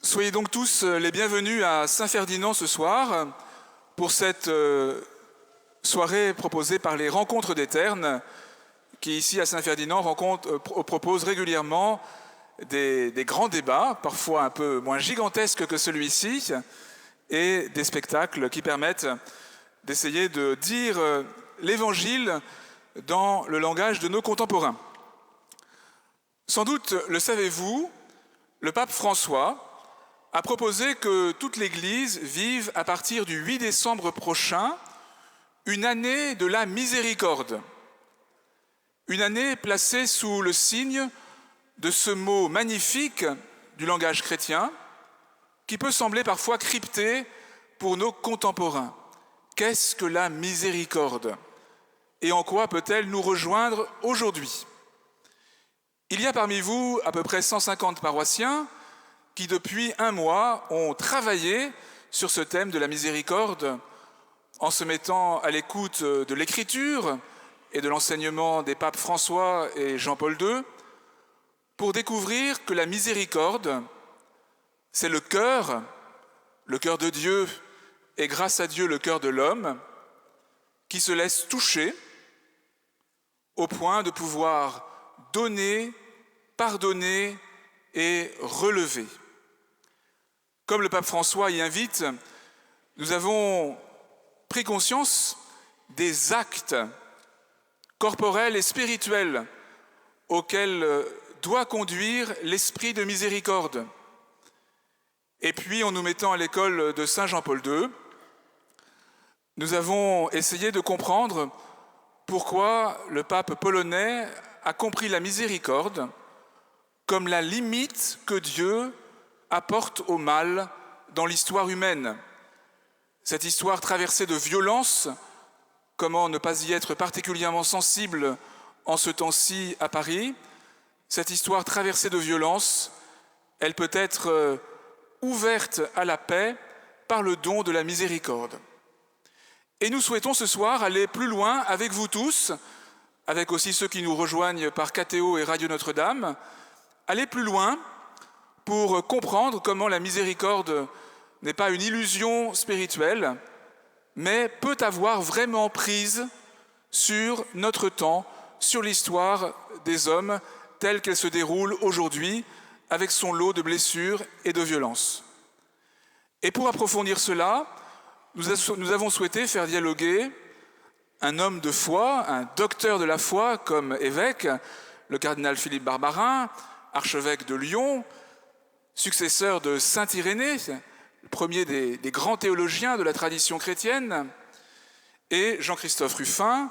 Soyez donc tous les bienvenus à Saint-Ferdinand ce soir pour cette soirée proposée par les Rencontres des Ternes qui ici à Saint-Ferdinand proposent régulièrement des grands débats, parfois un peu moins gigantesques que celui-ci, et des spectacles qui permettent d'essayer de dire l'Évangile dans le langage de nos contemporains. Sans doute le savez-vous, le pape François a proposé que toute l'Église vive à partir du 8 décembre prochain une année de la miséricorde. Une année placée sous le signe de ce mot magnifique du langage chrétien qui peut sembler parfois crypté pour nos contemporains. Qu'est-ce que la miséricorde ? Et en quoi peut-elle nous rejoindre aujourd'hui ? Il y a parmi vous à peu près 150 paroissiens qui depuis un mois ont travaillé sur ce thème de la miséricorde en se mettant à l'écoute de l'Écriture et de l'enseignement des papes François et Jean-Paul II pour découvrir que la miséricorde, c'est le cœur de Dieu et grâce à Dieu le cœur de l'homme qui se laisse toucher au point de pouvoir donner, pardonner et relever. Comme le pape François y invite, nous avons pris conscience des actes corporels et spirituels auxquels doit conduire l'esprit de miséricorde. Et puis, en nous mettant à l'école de Saint Jean-Paul II, nous avons essayé de comprendre pourquoi le pape polonais a compris la miséricorde comme la limite que Dieu apporte au mal dans l'histoire humaine. Cette histoire traversée de violence, comment ne pas y être particulièrement sensible en ce temps-ci à Paris, cette histoire traversée de violence, elle peut être ouverte à la paix par le don de la miséricorde. Et nous souhaitons ce soir aller plus loin avec vous tous, avec aussi ceux qui nous rejoignent par KTO et Radio Notre-Dame, aller plus loin pour comprendre comment la miséricorde n'est pas une illusion spirituelle, mais peut avoir vraiment prise sur notre temps, sur l'histoire des hommes telle qu'elle se déroule aujourd'hui, avec son lot de blessures et de violences. Et pour approfondir cela, nous avons souhaité faire dialoguer un homme de foi, un docteur de la foi comme évêque, le cardinal Philippe Barbarin, archevêque de Lyon, successeur de saint Irénée, le premier des grands théologiens de la tradition chrétienne, et Jean-Christophe Rufin,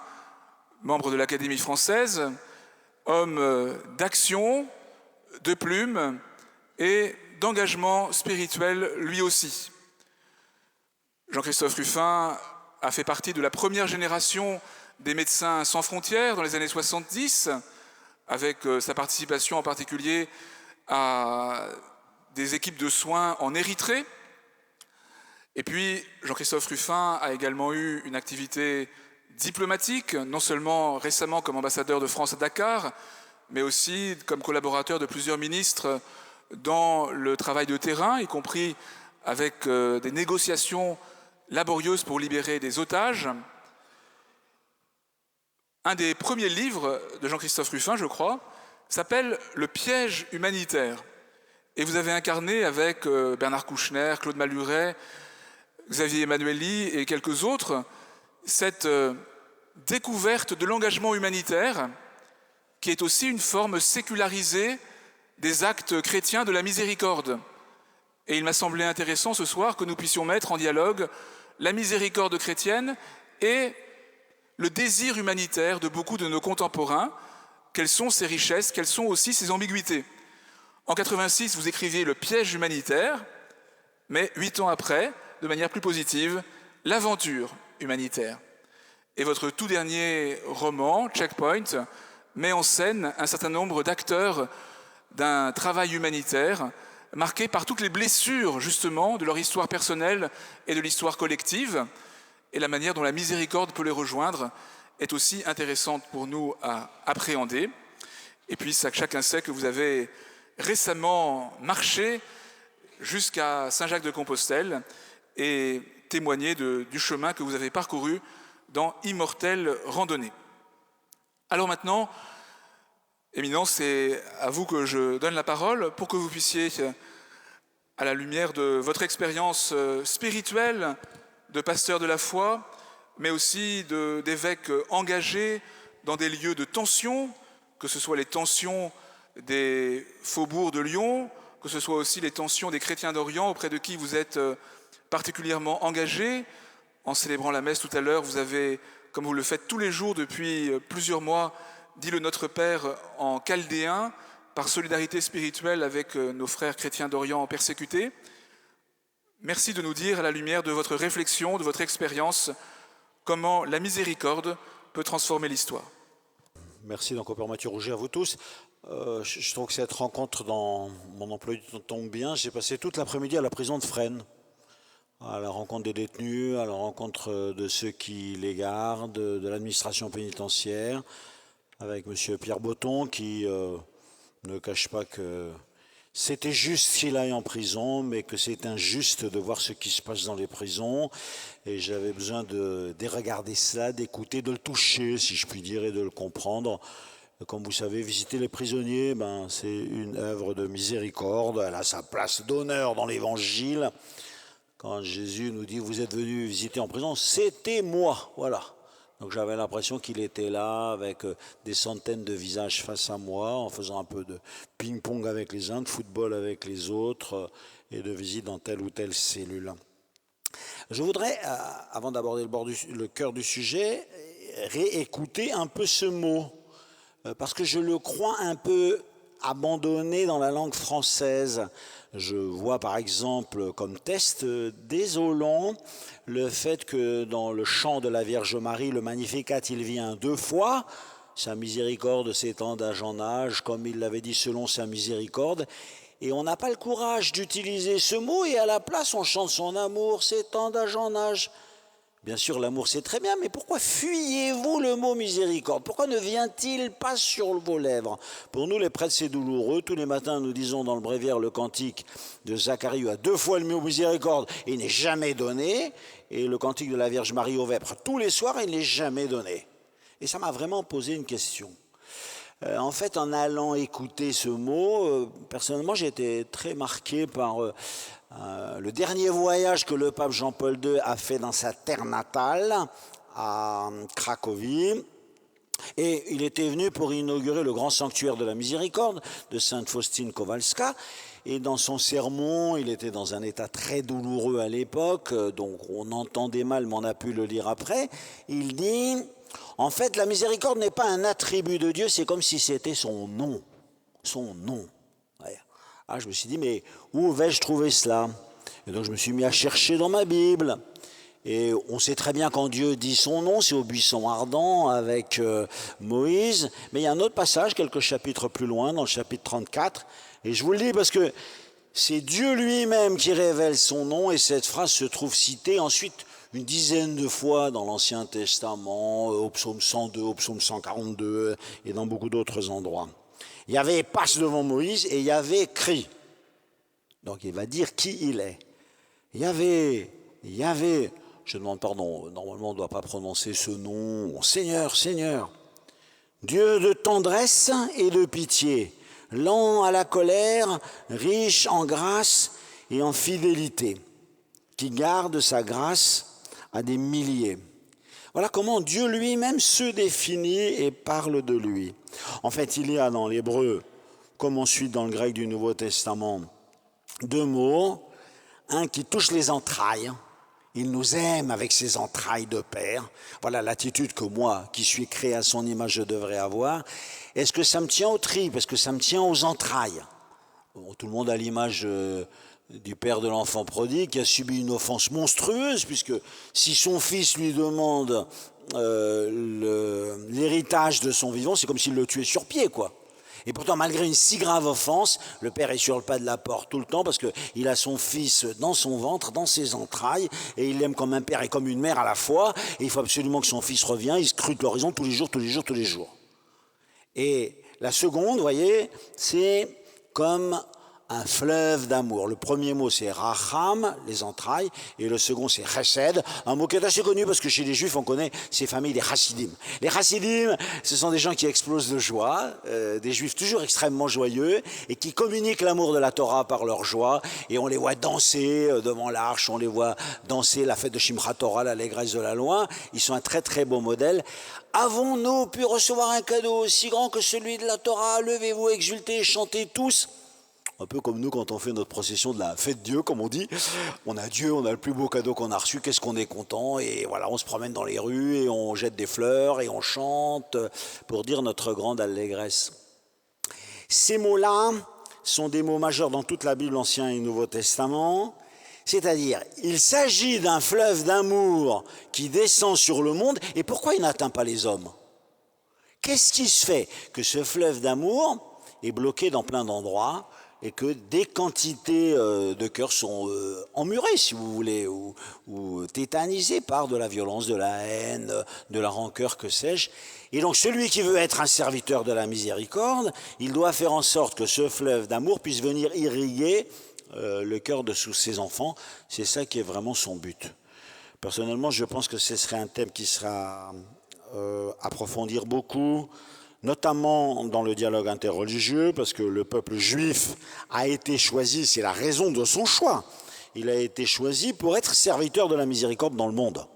membre de l'Académie française, homme d'action, de plume et d'engagement spirituel lui aussi. Jean-Christophe Rufin a fait partie de la première génération des Médecins sans frontières dans les années 70, avec sa participation en particulier à des équipes de soins en Érythrée. Et puis, Jean-Christophe Rufin a également eu une activité diplomatique, non seulement récemment comme ambassadeur de France à Dakar, mais aussi comme collaborateur de plusieurs ministres dans le travail de terrain, y compris avec des négociations laborieuses pour libérer des otages. Un des premiers livres de Jean-Christophe Rufin, je crois, s'appelle « Le piège humanitaire ». Et vous avez incarné avec Bernard Kouchner, Claude Maluret, Xavier Emmanuelli et quelques autres cette découverte de l'engagement humanitaire qui est aussi une forme sécularisée des actes chrétiens de la miséricorde. Et il m'a semblé intéressant ce soir que nous puissions mettre en dialogue la miséricorde chrétienne et le désir humanitaire de beaucoup de nos contemporains. Quelles sont ses richesses, quelles sont aussi ses ambiguïtés. En 86, vous écriviez le piège humanitaire, mais 8 ans après, de manière plus positive, l'aventure humanitaire. Et votre tout dernier roman, Checkpoint, met en scène un certain nombre d'acteurs d'un travail humanitaire marqué par toutes les blessures, justement, de leur histoire personnelle et de l'histoire collective, et la manière dont la miséricorde peut les rejoindre est aussi intéressante pour nous à appréhender. Et puis, chacun sait que vous avez récemment marché jusqu'à Saint-Jacques-de-Compostelle et témoigner du chemin que vous avez parcouru dans Immortelle Randonnée. Alors maintenant, Éminence, c'est à vous que je donne la parole pour que vous puissiez, à la lumière de votre expérience spirituelle de pasteur de la foi, mais aussi d'évêque engagé dans des lieux de tension, que ce soit les tensions des faubourgs de Lyon, que ce soit aussi les tensions des chrétiens d'Orient auprès de qui vous êtes particulièrement engagé. En célébrant la messe tout à l'heure, vous avez, comme vous le faites tous les jours depuis plusieurs mois, dit le Notre Père en chaldéen, par solidarité spirituelle avec nos frères chrétiens d'Orient persécutés. Merci de nous dire, à la lumière de votre réflexion, de votre expérience, comment la miséricorde peut transformer l'histoire. Merci donc au Père Mathieu Rouget, à vous tous. Je trouve que cette rencontre dans mon emploi du temps tombe bien. J'ai passé toute l'après-midi à la prison de Fresnes, à la rencontre des détenus, à la rencontre de ceux qui les gardent, de l'administration pénitentiaire, avec M. Pierre Botton qui ne cache pas que c'était juste qu'il aille en prison, mais que c'est injuste de voir ce qui se passe dans les prisons. Et j'avais besoin de regarder cela, d'écouter, de le toucher, si je puis dire, et de le comprendre. Comme vous savez, visiter les prisonniers, c'est une œuvre de miséricorde. Elle a sa place d'honneur dans l'Évangile. Quand Jésus nous dit « Vous êtes venus visiter en prison », c'était moi, voilà. Donc j'avais l'impression qu'il était là avec des centaines de visages face à moi, en faisant un peu de ping-pong avec les uns, de football avec les autres, et de visite dans telle ou telle cellule. Je voudrais, avant d'aborder le cœur du sujet, réécouter un peu ce mot, parce que je le crois un peu abandonné dans la langue française. Je vois par exemple comme test désolant le fait que dans le chant de la Vierge Marie, le Magnificat, il vient 2 fois. Sa miséricorde s'étend d'âge en âge, comme il l'avait dit selon sa miséricorde. Et on n'a pas le courage d'utiliser ce mot et à la place on chante son amour s'étend d'âge en âge. Bien sûr, l'amour c'est très bien, mais pourquoi fuyez-vous le mot miséricorde? Pourquoi ne vient-il pas sur vos lèvres? Pour nous les prêtres c'est douloureux. Tous les matins nous disons dans le bréviaire le cantique de Zacharie à 2 fois le mot miséricorde et il n'est jamais donné. Et le cantique de la Vierge Marie aux Vêpres tous les soirs il n'est jamais donné. Et ça m'a vraiment posé une question. En fait, en allant écouter ce mot, personnellement j'ai été très marqué par le dernier voyage que le pape Jean-Paul II a fait dans sa terre natale, à Cracovie. Et il était venu pour inaugurer le grand sanctuaire de la miséricorde de Sainte Faustine Kowalska. Et dans son sermon, il était dans un état très douloureux à l'époque, donc on entendait mal, mais on a pu le lire après. Il dit, en fait, la miséricorde n'est pas un attribut de Dieu, c'est comme si c'était son nom. Son nom. Ouais. Ah, je me suis dit, mais où vais-je trouver cela? Et donc je me suis mis à chercher dans ma Bible. Et on sait très bien quand Dieu dit son nom, c'est au buisson ardent avec Moïse. Mais il y a un autre passage, quelques chapitres plus loin, dans le chapitre 34. Et je vous le dis parce que c'est Dieu lui-même qui révèle son nom. Et cette phrase se trouve citée ensuite une dizaine de fois dans l'Ancien Testament, au psaume 102, au psaume 142 et dans beaucoup d'autres endroits. Il y avait passe devant Moïse et il y avait crie. Donc il va dire qui il est. Il y avait, je demande pardon, normalement on ne doit pas prononcer ce nom, Seigneur, Seigneur, Dieu de tendresse et de pitié, lent à la colère, riche en grâce et en fidélité, qui garde sa grâce à des milliers. Voilà comment Dieu lui-même se définit et parle de lui. En fait, il y a dans l'hébreu, comme ensuite dans le grec du Nouveau Testament, 2 mots, un qui touche les entrailles. Il nous aime avec ses entrailles de père. Voilà l'attitude que moi, qui suis créé à son image, je devrais avoir. Est-ce que ça me tient aux tripes? Est-ce que ça me tient aux entrailles? Bon, tout le monde a l'image du père de l'enfant prodigue qui a subi une offense monstrueuse, puisque si son fils lui demande l'héritage de son vivant, c'est comme s'il le tuait sur pied, quoi. Et pourtant, malgré une si grave offense, le père est sur le pas de la porte tout le temps parce qu'il a son fils dans son ventre, dans ses entrailles, et il l'aime comme un père et comme une mère à la fois. Et il faut absolument que son fils revienne, il scrute l'horizon tous les jours, tous les jours, tous les jours. Et la seconde, vous voyez, c'est comme un fleuve d'amour. Le premier mot, c'est racham, les entrailles, et le second, c'est chesed, un mot qui est assez connu parce que chez les Juifs, on connaît ces familles des chassidim. Les chassidim, ce sont des gens qui explosent de joie, des Juifs toujours extrêmement joyeux et qui communiquent l'amour de la Torah par leur joie. Et on les voit danser devant l'arche, on les voit danser la fête de Shimchat Torah, l'allégresse de la loi. Ils sont un très très beau modèle. Avons-nous pu recevoir un cadeau aussi grand que celui de la Torah? Levez-vous, exultez, chantez tous. Un peu comme nous quand on fait notre procession de la fête Dieu, comme on dit. On a Dieu, on a le plus beau cadeau qu'on a reçu, qu'est-ce qu'on est content. Et voilà, on se promène dans les rues et on jette des fleurs et on chante pour dire notre grande allégresse. Ces mots-là sont des mots majeurs dans toute la Bible, Ancien et Nouveau Testament. C'est-à-dire, il s'agit d'un fleuve d'amour qui descend sur le monde. Et pourquoi il n'atteint pas les hommes? Qu'est-ce qui se fait que ce fleuve d'amour est bloqué dans plein d'endroits et que des quantités de cœurs sont emmurés, si vous voulez, ou tétanisés par de la violence, de la haine, de la rancœur, que sais-je. Et donc celui qui veut être un serviteur de la miséricorde, il doit faire en sorte que ce fleuve d'amour puisse venir irriguer le cœur de tous ses enfants. C'est ça qui est vraiment son but. Personnellement, je pense que ce serait un thème qui sera approfondir beaucoup, notamment dans le dialogue interreligieux, parce que le peuple juif a été choisi, c'est la raison de son choix, il a été choisi pour être serviteur de la miséricorde dans le monde.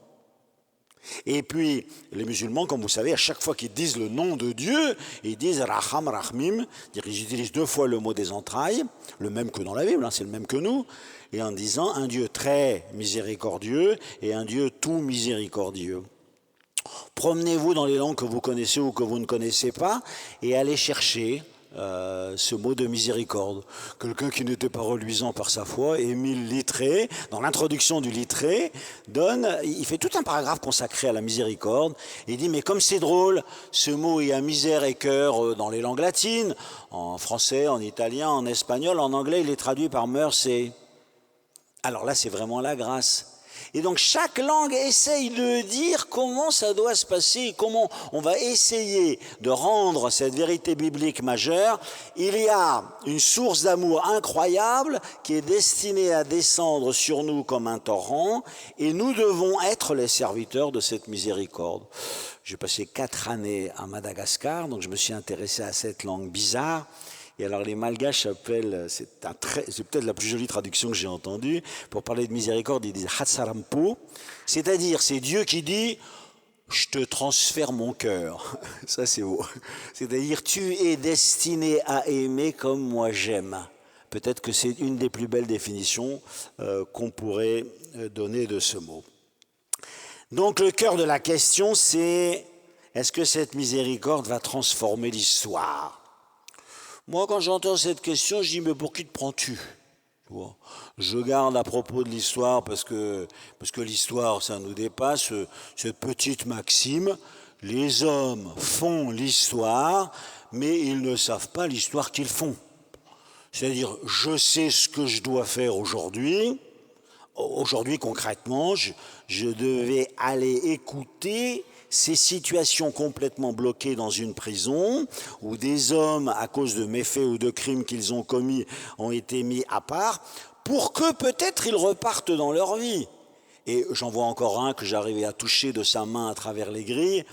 Et puis, les musulmans, comme vous savez, à chaque fois qu'ils disent le nom de Dieu, ils disent Raham, Rahmim, ils utilisent 2 fois le mot des entrailles, le même que dans la Bible, c'est le même que nous, et en disant un Dieu très miséricordieux et un Dieu tout miséricordieux. Promenez-vous dans les langues que vous connaissez ou que vous ne connaissez pas et allez chercher ce mot de miséricorde. Quelqu'un qui n'était pas reluisant par sa foi, Émile Littré, dans l'introduction du Littré, il fait tout un paragraphe consacré à la miséricorde. Il dit, mais comme c'est drôle, ce mot il y a misère et cœur dans les langues latines, en français, en italien, en espagnol, en anglais, il est traduit par mercy. Alors là, c'est vraiment la grâce. Et donc chaque langue essaye de dire comment ça doit se passer, comment on va essayer de rendre cette vérité biblique majeure. Il y a une source d'amour incroyable qui est destinée à descendre sur nous comme un torrent et nous devons être les serviteurs de cette miséricorde. J'ai passé 4 années à Madagascar, donc je me suis intéressé à cette langue bizarre. Et alors les Malgaches appellent, c'est peut-être la plus jolie traduction que j'ai entendue, pour parler de miséricorde, ils disent Hatsarampo, c'est-à-dire c'est Dieu qui dit « je te transfère mon cœur ». Ça c'est beau. C'est-à-dire tu es destiné à aimer comme moi j'aime. Peut-être que c'est une des plus belles définitions qu'on pourrait donner de ce mot. Donc le cœur de la question c'est est-ce que cette miséricorde va transformer l'histoire ? Moi, quand j'entends cette question, je dis, mais pour qui te prends-tu ? Je garde à propos de l'histoire, parce que l'histoire, ça nous dépasse, cette petite maxime, les hommes font l'histoire, mais ils ne savent pas l'histoire qu'ils font. C'est-à-dire, je sais ce que je dois faire aujourd'hui. Aujourd'hui, concrètement, je devais aller écouter ces situations complètement bloquées dans une prison où des hommes, à cause de méfaits ou de crimes qu'ils ont commis, ont été mis à part pour que peut-être ils repartent dans leur vie. Et j'en vois encore un que j'arrivais à toucher de sa main à travers les grilles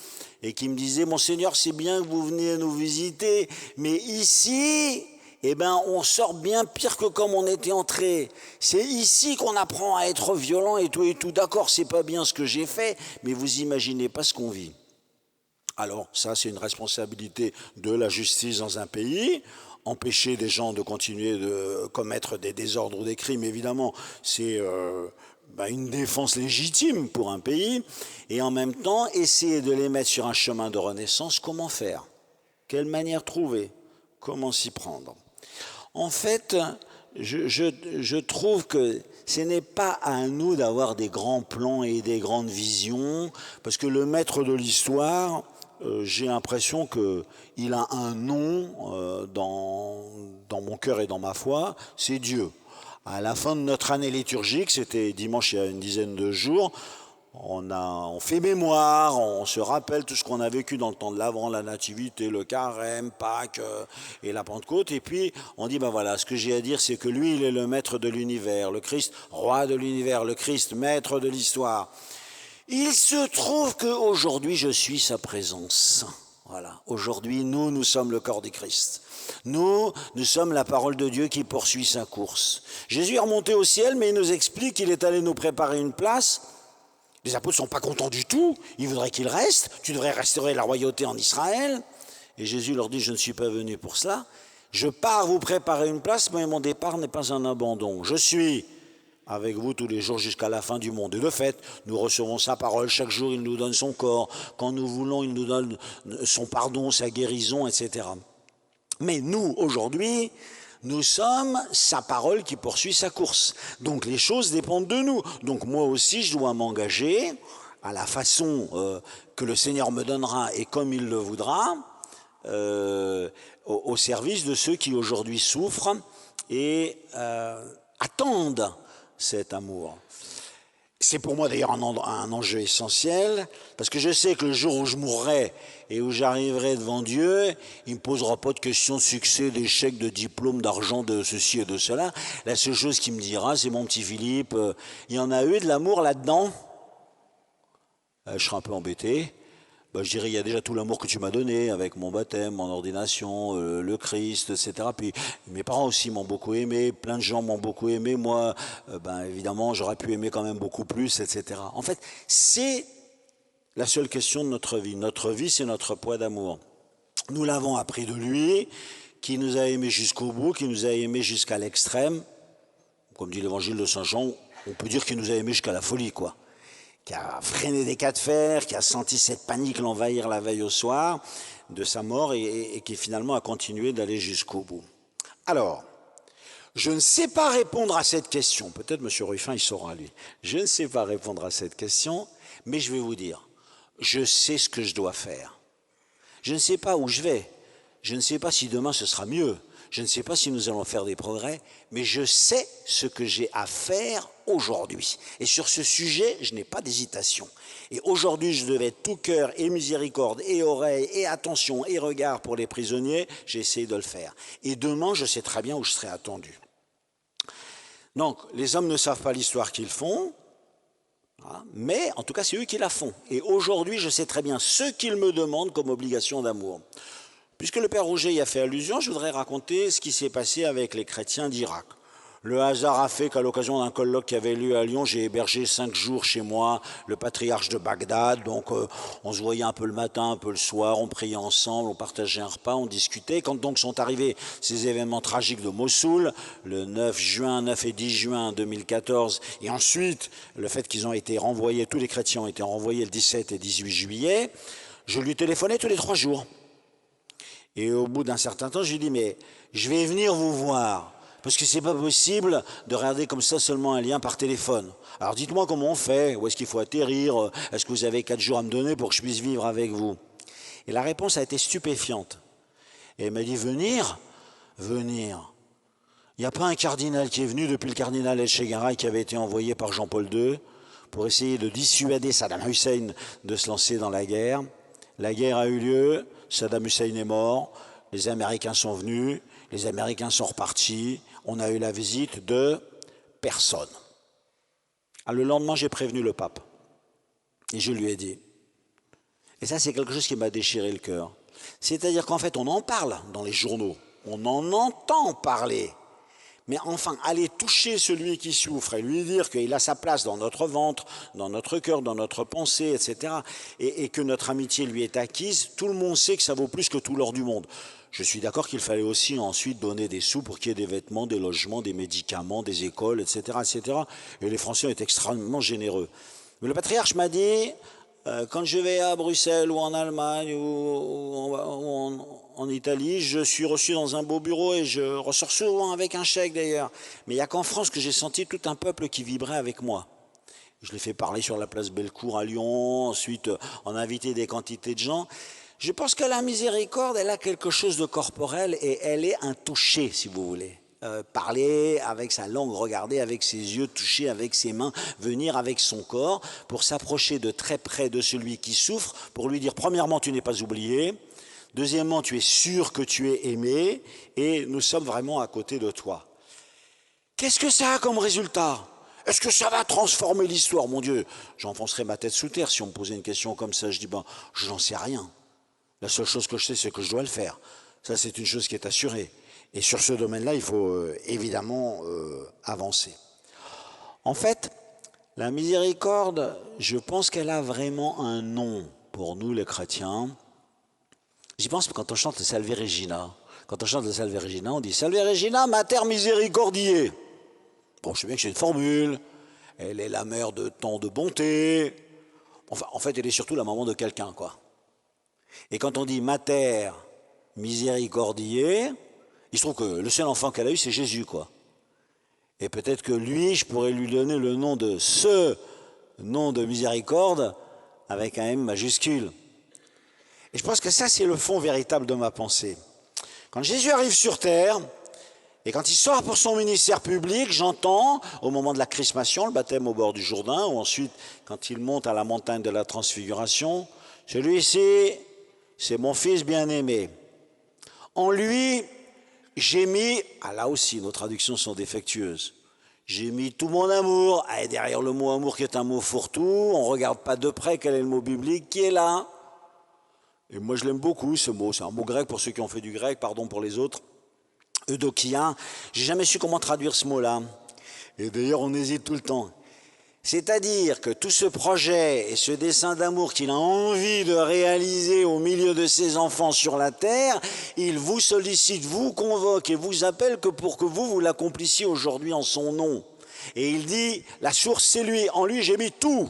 et qui me disait « Monseigneur, c'est bien que vous veniez nous visiter, mais ici... » eh bien, on sort bien pire que comme on était entré. C'est ici qu'on apprend à être violent et tout. D'accord, c'est pas bien ce que j'ai fait, mais vous imaginez pas ce qu'on vit. Alors, ça, c'est une responsabilité de la justice dans un pays. Empêcher des gens de continuer de commettre des désordres ou des crimes, évidemment, c'est une défense légitime pour un pays. Et en même temps, essayer de les mettre sur un chemin de renaissance, comment faire ? Quelle manière trouver ? Comment s'y prendre ? En fait, je trouve que ce n'est pas à nous d'avoir des grands plans et des grandes visions, parce que le maître de l'histoire, j'ai l'impression qu'il a un nom dans mon cœur et dans ma foi, c'est Dieu. À la fin de notre année liturgique, c'était dimanche il y a une dizaine de jours, on fait mémoire, on se rappelle tout ce qu'on a vécu dans le temps de l'Avent, la Nativité, le Carême, Pâques et la Pentecôte. Et puis on dit, ben voilà, ce que j'ai à dire, c'est que lui, il est le maître de l'univers, le Christ, roi de l'univers, le Christ, maître de l'histoire. Il se trouve qu'aujourd'hui, je suis sa présence. Voilà. Aujourd'hui, nous sommes le corps du Christ. Nous sommes la parole de Dieu qui poursuit sa course. Jésus est remonté au ciel, mais il nous explique qu'il est allé nous préparer une place. Les apôtres ne sont pas contents du tout. Ils voudraient qu'il reste. Tu devrais restaurer la royauté en Israël. Et Jésus leur dit, je ne suis pas venu pour cela. Je pars vous préparer une place, mais mon départ n'est pas un abandon. Je suis avec vous tous les jours jusqu'à la fin du monde. Et de fait, nous recevons sa parole. Chaque jour, il nous donne son corps. Quand nous voulons, il nous donne son pardon, sa guérison, etc. Mais nous, aujourd'hui, nous sommes sa parole qui poursuit sa course. Donc les choses dépendent de nous. Donc moi aussi, je dois m'engager à la façon que le Seigneur me donnera et comme il le voudra, au service de ceux qui aujourd'hui souffrent et attendent cet amour. C'est pour moi d'ailleurs un enjeu essentiel, parce que je sais que le jour où je mourrai et où j'arriverai devant Dieu, il ne me posera pas de questions de succès, d'échec, de diplôme, d'argent, de ceci et de cela. La seule chose qu'il me dira, c'est mon petit Philippe, il y en a eu de l'amour là-dedans. Je serai un peu embêté. Je dirais, il y a déjà tout l'amour que tu m'as donné avec mon baptême, mon ordination, le Christ, etc. Puis mes parents aussi m'ont beaucoup aimé, plein de gens m'ont beaucoup aimé. Moi, évidemment, j'aurais pu aimer quand même beaucoup plus, etc. En fait, c'est la seule question de notre vie. Notre vie, c'est notre poids d'amour. Nous l'avons appris de lui, qui nous a aimés jusqu'au bout, qui nous a aimés jusqu'à l'extrême. Comme dit l'évangile de Saint Jean, on peut dire qu'il nous a aimés jusqu'à la folie, quoi. Qui a freiné des cas de fer, qui a senti cette panique l'envahir la veille au soir de sa mort et qui finalement a continué d'aller jusqu'au bout. Alors, je ne sais pas répondre à cette question. Peut-être M. Ruffin, il saura, lui. Je ne sais pas répondre à cette question, mais je vais vous dire, je sais ce que je dois faire. Je ne sais pas où je vais. Je ne sais pas si demain ce sera mieux. Je ne sais pas si nous allons faire des progrès, mais je sais ce que j'ai à faire aujourd'hui. Et sur ce sujet, je n'ai pas d'hésitation. Et aujourd'hui, je devais être tout cœur et miséricorde et oreille et attention et regard pour les prisonniers. J'ai essayé de le faire. Et demain, je sais très bien où je serai attendu. Donc, les hommes ne savent pas l'histoire qu'ils font, mais en tout cas, c'est eux qui la font. Et aujourd'hui, je sais très bien ce qu'ils me demandent comme obligation d'amour. Puisque le Père Rouget y a fait allusion, je voudrais raconter ce qui s'est passé avec les chrétiens d'Irak. Le hasard a fait qu'à l'occasion d'un colloque qui avait lieu à Lyon, j'ai hébergé 5 jours chez moi le patriarche de Bagdad. Donc on se voyait un peu le matin, un peu le soir, on priait ensemble, on partageait un repas, on discutait. Quand donc sont arrivés ces événements tragiques de Mossoul, le 9 et 10 juin 2014, et ensuite le fait qu'ils ont été renvoyés, tous les chrétiens ont été renvoyés le 17 et 18 juillet, je lui téléphonais tous les 3 jours. Et au bout d'un certain temps, je lui ai dit, mais je vais venir vous voir, parce que c'est pas possible de regarder comme ça seulement un lien par téléphone. Alors dites-moi comment on fait, où est-ce qu'il faut atterrir, est-ce que vous avez 4 jours à me donner pour que je puisse vivre avec vous? Et la réponse a été stupéfiante. Et elle m'a dit, venir. Il n'y a pas un cardinal qui est venu depuis le cardinal El-Chegaray qui avait été envoyé par Jean-Paul II pour essayer de dissuader Saddam Hussein de se lancer dans la guerre. La guerre a eu lieu. Saddam Hussein est mort, les Américains sont venus, les Américains sont repartis, on a eu la visite de personne. Le lendemain, j'ai prévenu le pape et je lui ai dit, et ça c'est quelque chose qui m'a déchiré le cœur, c'est-à-dire qu'en fait on en parle dans les journaux, on en entend parler, mais enfin aller toucher celui qui souffre et lui dire qu'il a sa place dans notre ventre, dans notre cœur, dans notre pensée, etc. Et que notre amitié lui est acquise, tout le monde sait que ça vaut plus que tout l'or du monde. Je suis d'accord qu'il fallait aussi ensuite donner des sous pour qu'il y ait des vêtements, des logements, des médicaments, des écoles, etc., etc. Et les Français ont été extrêmement généreux. Mais le patriarche m'a dit, quand je vais à Bruxelles ou en Allemagne ou en Italie, je suis reçu dans un beau bureau et je ressors souvent avec un chèque d'ailleurs. Mais il n'y a qu'en France que j'ai senti tout un peuple qui vibrait avec moi. Je l'ai fait parler sur la place Bellecour à Lyon, ensuite on a invité des quantités de gens. Je pense que la miséricorde, elle a quelque chose de corporel et elle est un toucher, si vous voulez. parler avec sa langue, regarder avec ses yeux, toucher avec ses mains, venir avec son corps pour s'approcher de très près de celui qui souffre, pour lui dire premièrement tu n'es pas oublié, deuxièmement tu es sûr que tu es aimé et nous sommes vraiment à côté de toi. Qu'est-ce que ça a comme résultat ? Est-ce que ça va transformer l'histoire ? Mon Dieu, j'enfoncerais ma tête sous terre si on me posait une question comme ça. Je dis, je n'en sais rien. La seule chose que je sais, c'est que je dois le faire. Ça, c'est une chose qui est assurée. Et sur ce domaine-là, il faut évidemment avancer. En fait, la miséricorde, je pense qu'elle a vraiment un nom pour nous, les chrétiens. J'y pense quand on chante le Salve Regina. Quand on chante le Salve Regina, on dit « Salve Regina, Mater Misericordiae ». Bon, je sais bien que c'est une formule, elle est la mère de tant de bonté. Enfin, en fait, elle est surtout la maman de quelqu'un, quoi. Et quand on dit Mater Misericordiae, il se trouve que le seul enfant qu'elle a eu, c'est Jésus, quoi. Et peut-être que lui, je pourrais lui donner le nom de ce nom de miséricorde avec un M majuscule. Et je pense que ça, c'est le fond véritable de ma pensée. Quand Jésus arrive sur terre, et quand il sort pour son ministère public, j'entends, au moment de la chrismation, le baptême au bord du Jourdain, ou ensuite, quand il monte à la montagne de la Transfiguration, celui-ci, c'est mon fils bien-aimé. En lui, j'ai mis, là aussi, nos traductions sont défectueuses, j'ai mis tout mon amour, et derrière le mot amour qui est un mot fourre-tout, on ne regarde pas de près quel est le mot biblique qui est là. Et moi, je l'aime beaucoup, ce mot, c'est un mot grec pour ceux qui ont fait du grec, pardon pour les autres. Eudokia, j'ai jamais su comment traduire ce mot-là. Et d'ailleurs, on hésite tout le temps. C'est-à-dire que tout ce projet et ce dessein d'amour qu'il a envie de réaliser au milieu de ses enfants sur la terre, il vous sollicite, vous convoque et vous appelle que pour que vous l'accomplissiez aujourd'hui en son nom. Et il dit, la source c'est lui, en lui j'ai mis tout.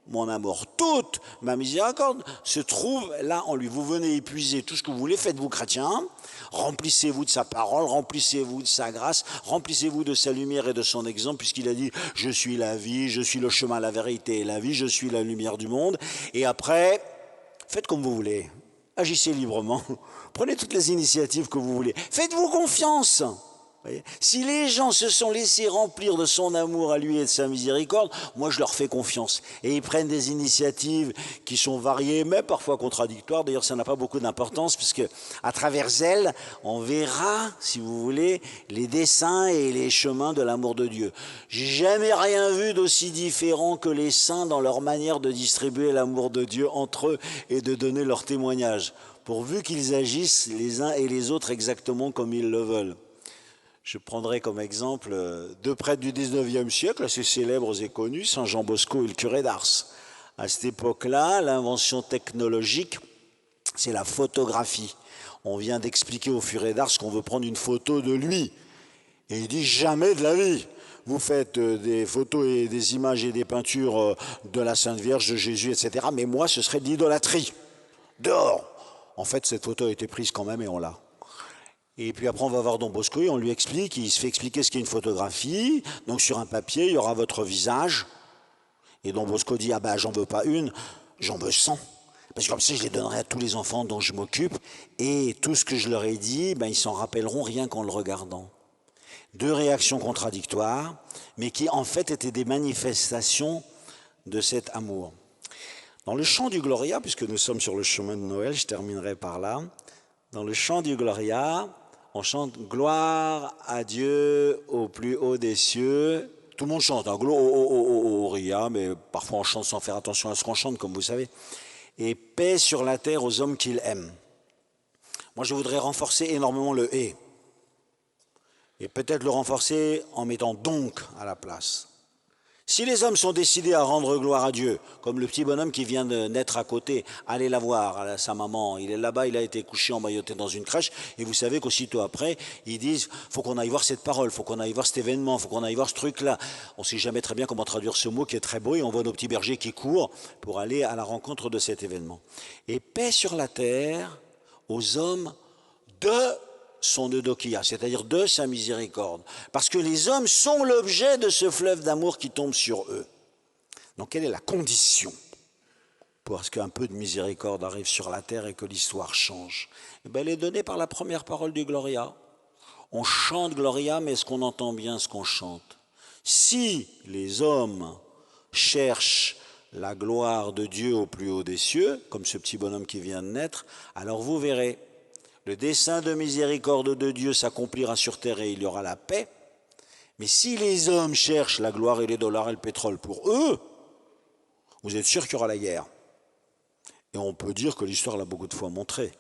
Mon amour, toute ma miséricorde se trouve là en lui. Vous venez épuiser tout ce que vous voulez, faites-vous chrétien, remplissez-vous de sa parole, remplissez-vous de sa grâce, remplissez-vous de sa lumière et de son exemple, puisqu'il a dit « Je suis la vie, je suis le chemin, la vérité et la vie, je suis la lumière du monde ». Et après, faites comme vous voulez, agissez librement, prenez toutes les initiatives que vous voulez, faites-vous confiance. Si les gens se sont laissés remplir de son amour à lui et de sa miséricorde, moi je leur fais confiance. Et ils prennent des initiatives qui sont variées, mais parfois contradictoires. D'ailleurs, ça n'a pas beaucoup d'importance, puisque à travers elles, on verra, si vous voulez, les desseins et les chemins de l'amour de Dieu. J'ai jamais rien vu d'aussi différent que les saints dans leur manière de distribuer l'amour de Dieu entre eux et de donner leur témoignage, pourvu qu'ils agissent les uns et les autres exactement comme ils le veulent. Je prendrai comme exemple deux prêtres du 19e siècle, assez célèbres et connus, Saint Jean Bosco et le curé d'Ars. À cette époque-là, l'invention technologique, c'est la photographie. On vient d'expliquer au curé d'Ars qu'on veut prendre une photo de lui. Et il dit jamais de la vie. Vous faites des photos et des images et des peintures de la Sainte Vierge, de Jésus, etc. Mais moi, ce serait de l'idolâtrie. Dehors. En fait, cette photo a été prise quand même et on l'a. Et puis après, on va voir Don Bosco et on lui explique, il se fait expliquer ce qu'est une photographie. Donc sur un papier, il y aura votre visage. Et Don Bosco dit, j'en veux pas une, j'en veux 100. Parce que comme ça, je les donnerai à tous les enfants dont je m'occupe. Et tout ce que je leur ai dit, ils s'en rappelleront rien qu'en le regardant. Deux réactions contradictoires, mais qui en fait étaient des manifestations de cet amour. Dans le chant du Gloria, puisque nous sommes sur le chemin de Noël, je terminerai par là. Dans le chant du Gloria, on chante « Gloire à Dieu au plus haut des cieux ». Tout le monde chante, hein, Gloria, mais parfois on chante sans faire attention à ce qu'on chante, comme vous savez. Et paix sur la terre aux hommes qu'il aime. Moi, je voudrais renforcer énormément le « et ». Et peut-être le renforcer en mettant « donc » à la place. Si les hommes sont décidés à rendre gloire à Dieu, comme le petit bonhomme qui vient de naître à côté, allez la voir, sa maman, il est là-bas, il a été couché, emmailloté dans une crèche, et vous savez qu'aussitôt après, ils disent, faut qu'on aille voir cette parole, faut qu'on aille voir cet événement, faut qu'on aille voir ce truc-là. On ne sait jamais très bien comment traduire ce mot qui est très beau, et on voit nos petits bergers qui courent pour aller à la rencontre de cet événement. Et paix sur la terre aux hommes de son eudokia, c'est-à-dire de sa miséricorde. Parce que les hommes sont l'objet de ce fleuve d'amour qui tombe sur eux. Donc quelle est la condition pour qu'un peu de miséricorde arrive sur la terre et que l'histoire change ? Elle est donnée par la première parole du Gloria. On chante Gloria, mais est-ce qu'on entend bien ce qu'on chante? Si les hommes cherchent la gloire de Dieu au plus haut des cieux, comme ce petit bonhomme qui vient de naître, alors vous verrez, le dessein de miséricorde de Dieu s'accomplira sur terre et il y aura la paix. Mais si les hommes cherchent la gloire et les dollars et le pétrole pour eux, vous êtes sûr qu'il y aura la guerre. Et on peut dire que l'histoire l'a beaucoup de fois montré.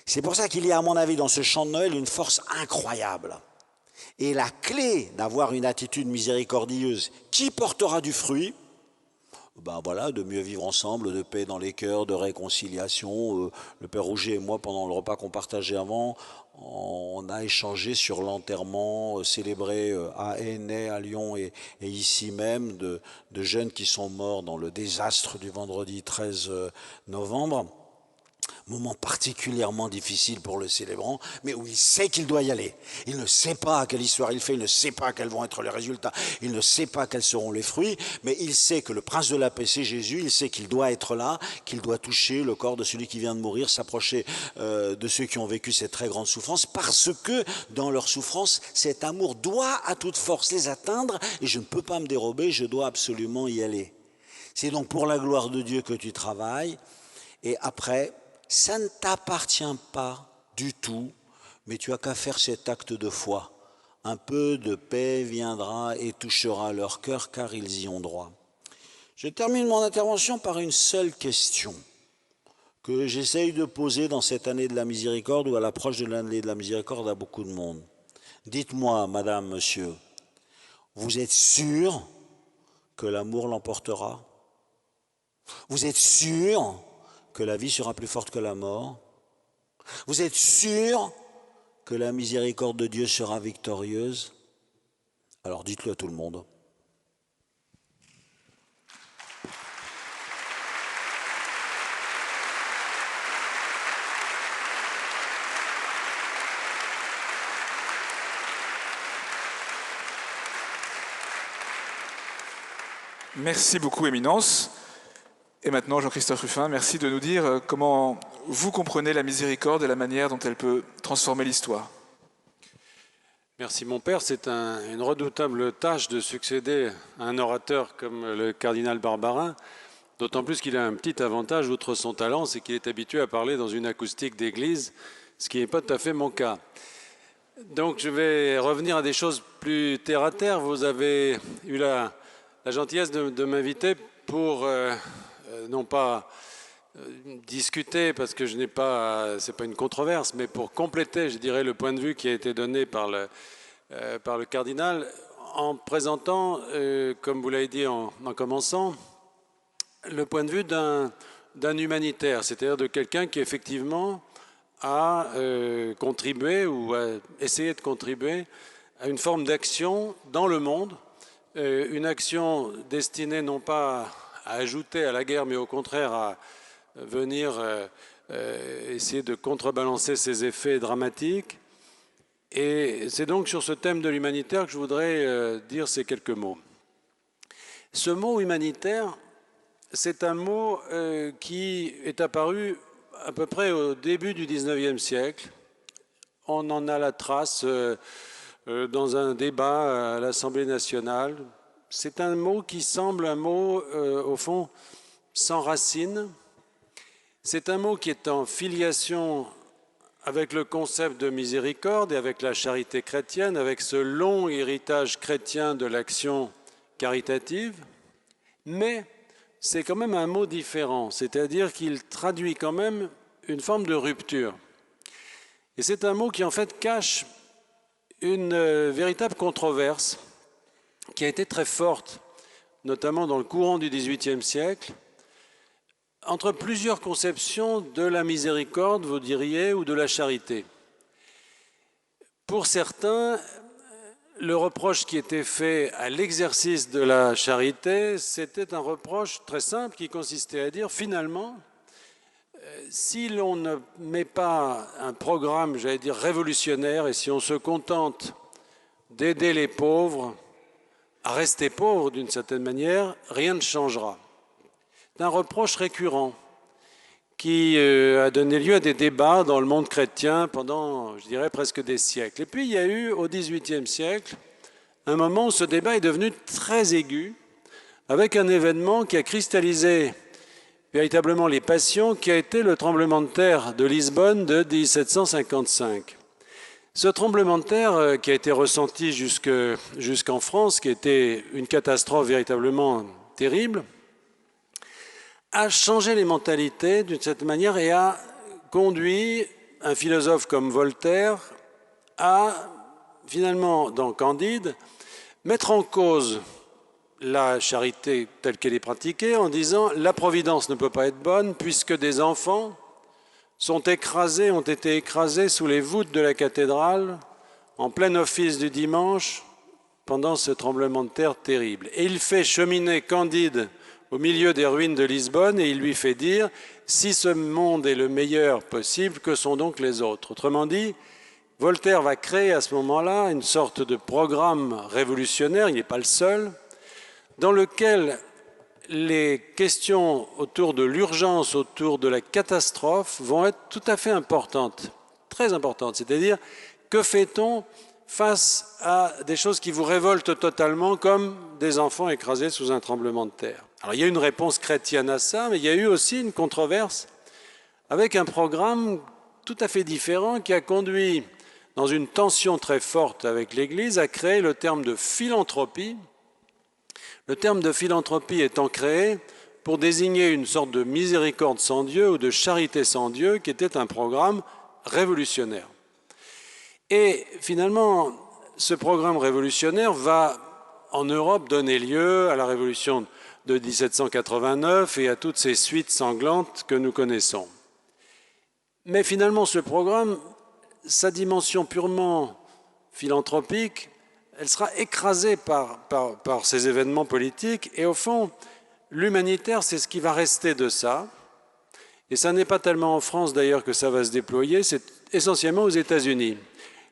C'est pour ça qu'il y a, à mon avis, dans ce chant de Noël, une force incroyable. Et la clé d'avoir une attitude miséricordieuse qui portera du fruit, ben voilà, de mieux vivre ensemble, de paix dans les cœurs, de réconciliation. Le Père Rouget et moi, pendant le repas qu'on partageait avant, on a échangé sur l'enterrement célébré à Aînay, à Lyon et ici même de jeunes qui sont morts dans le désastre du vendredi 13 novembre. Moment particulièrement difficile pour le célébrant, mais où il sait qu'il doit y aller. Il ne sait pas quelle histoire il fait, il ne sait pas quels vont être les résultats, il ne sait pas quels seront les fruits, mais il sait que le prince de la paix, c'est Jésus, il sait qu'il doit être là, qu'il doit toucher le corps de celui qui vient de mourir, s'approcher de ceux qui ont vécu cette très grande souffrance, parce que dans leur souffrance, cet amour doit à toute force les atteindre, et je ne peux pas me dérober, je dois absolument y aller. C'est donc pour la gloire de Dieu que tu travailles, et après, ça ne t'appartient pas du tout, mais tu as qu'à faire cet acte de foi. Un peu de paix viendra et touchera leur cœur, car ils y ont droit. Je termine mon intervention par une seule question que j'essaye de poser dans cette année de la miséricorde ou à l'approche de l'année de la miséricorde à beaucoup de monde. Dites-moi, madame, monsieur, vous êtes sûr que l'amour l'emportera? Vous êtes sûr que la vie sera plus forte que la mort? Vous êtes sûr que la miséricorde de Dieu sera victorieuse? Alors dites-le à tout le monde. Merci beaucoup, Éminence. Et maintenant, Jean-Christophe Ruffin, merci de nous dire comment vous comprenez la miséricorde et la manière dont elle peut transformer l'histoire. Merci mon père, c'est une redoutable tâche de succéder à un orateur comme le cardinal Barbarin, d'autant plus qu'il a un petit avantage, outre son talent, c'est qu'il est habitué à parler dans une acoustique d'église, ce qui n'est pas tout à fait mon cas. Donc je vais revenir à des choses plus terre à terre. Vous avez eu la gentillesse de m'inviter pour... non pas discuter, parce que c'est pas une controverse, mais pour compléter, je dirais, le point de vue qui a été donné par le cardinal, en présentant, comme vous l'avez dit en commençant, le point de vue d'un humanitaire, c'est-à-dire de quelqu'un qui effectivement a contribué ou a essayé de contribuer à une forme d'action dans le monde, une action destinée non pas à ajouter à la guerre, mais au contraire à venir essayer de contrebalancer ses effets dramatiques. Et c'est donc sur ce thème de l'humanitaire que je voudrais dire ces quelques mots. Ce mot humanitaire, c'est un mot qui est apparu à peu près au début du XIXe siècle. On en a la trace dans un débat à l'Assemblée nationale. C'est un mot qui semble un mot, au fond, sans racine. C'est un mot qui est en filiation avec le concept de miséricorde et avec la charité chrétienne, avec ce long héritage chrétien de l'action caritative. Mais c'est quand même un mot différent, c'est-à-dire qu'il traduit quand même une forme de rupture. Et c'est un mot qui en fait cache une véritable controverse qui a été très forte, notamment dans le courant du XVIIIe siècle, entre plusieurs conceptions de la miséricorde, vous diriez, ou de la charité. Pour certains, le reproche qui était fait à l'exercice de la charité, c'était un reproche très simple qui consistait à dire, finalement, si l'on ne met pas un programme, j'allais dire, révolutionnaire, et si on se contente d'aider les pauvres à rester pauvres d'une certaine manière, rien ne changera. C'est un reproche récurrent qui a donné lieu à des débats dans le monde chrétien pendant, je dirais, presque des siècles. Et puis il y a eu au XVIIIe siècle un moment où ce débat est devenu très aigu, avec un événement qui a cristallisé véritablement les passions, qui a été le tremblement de terre de Lisbonne de 1755. Ce tremblement de terre qui a été ressenti jusqu'en France, qui a été une catastrophe véritablement terrible, a changé les mentalités d'une certaine manière et a conduit un philosophe comme Voltaire à, finalement, dans Candide, mettre en cause la charité telle qu'elle est pratiquée en disant « la providence ne peut pas être bonne puisque des enfants ont été écrasés sous les voûtes de la cathédrale en plein office du dimanche pendant ce tremblement de terre terrible. » Et il fait cheminer Candide au milieu des ruines de Lisbonne et il lui fait dire « si ce monde est le meilleur possible, que sont donc les autres ?» Autrement dit, Voltaire va créer à ce moment-là une sorte de programme révolutionnaire, il n'est pas le seul, dans lequel les questions autour de l'urgence, autour de la catastrophe vont être tout à fait importantes, très importantes. C'est-à-dire, que fait-on face à des choses qui vous révoltent totalement, comme des enfants écrasés sous un tremblement de terre? Alors, il y a une réponse chrétienne à ça, mais il y a eu aussi une controverse avec un programme tout à fait différent qui a conduit, dans une tension très forte avec l'Église, à créer le terme de philanthropie. Le terme de philanthropie étant créé pour désigner une sorte de miséricorde sans Dieu ou de charité sans Dieu, qui était un programme révolutionnaire. Et finalement, ce programme révolutionnaire va, en Europe, donner lieu à la révolution de 1789 et à toutes ces suites sanglantes que nous connaissons. Mais finalement, ce programme, sa dimension purement philanthropique, elle sera écrasée par ces événements politiques. Et au fond, l'humanitaire, c'est ce qui va rester de ça. Et ça n'est pas tellement en France d'ailleurs que ça va se déployer, c'est essentiellement aux États-Unis.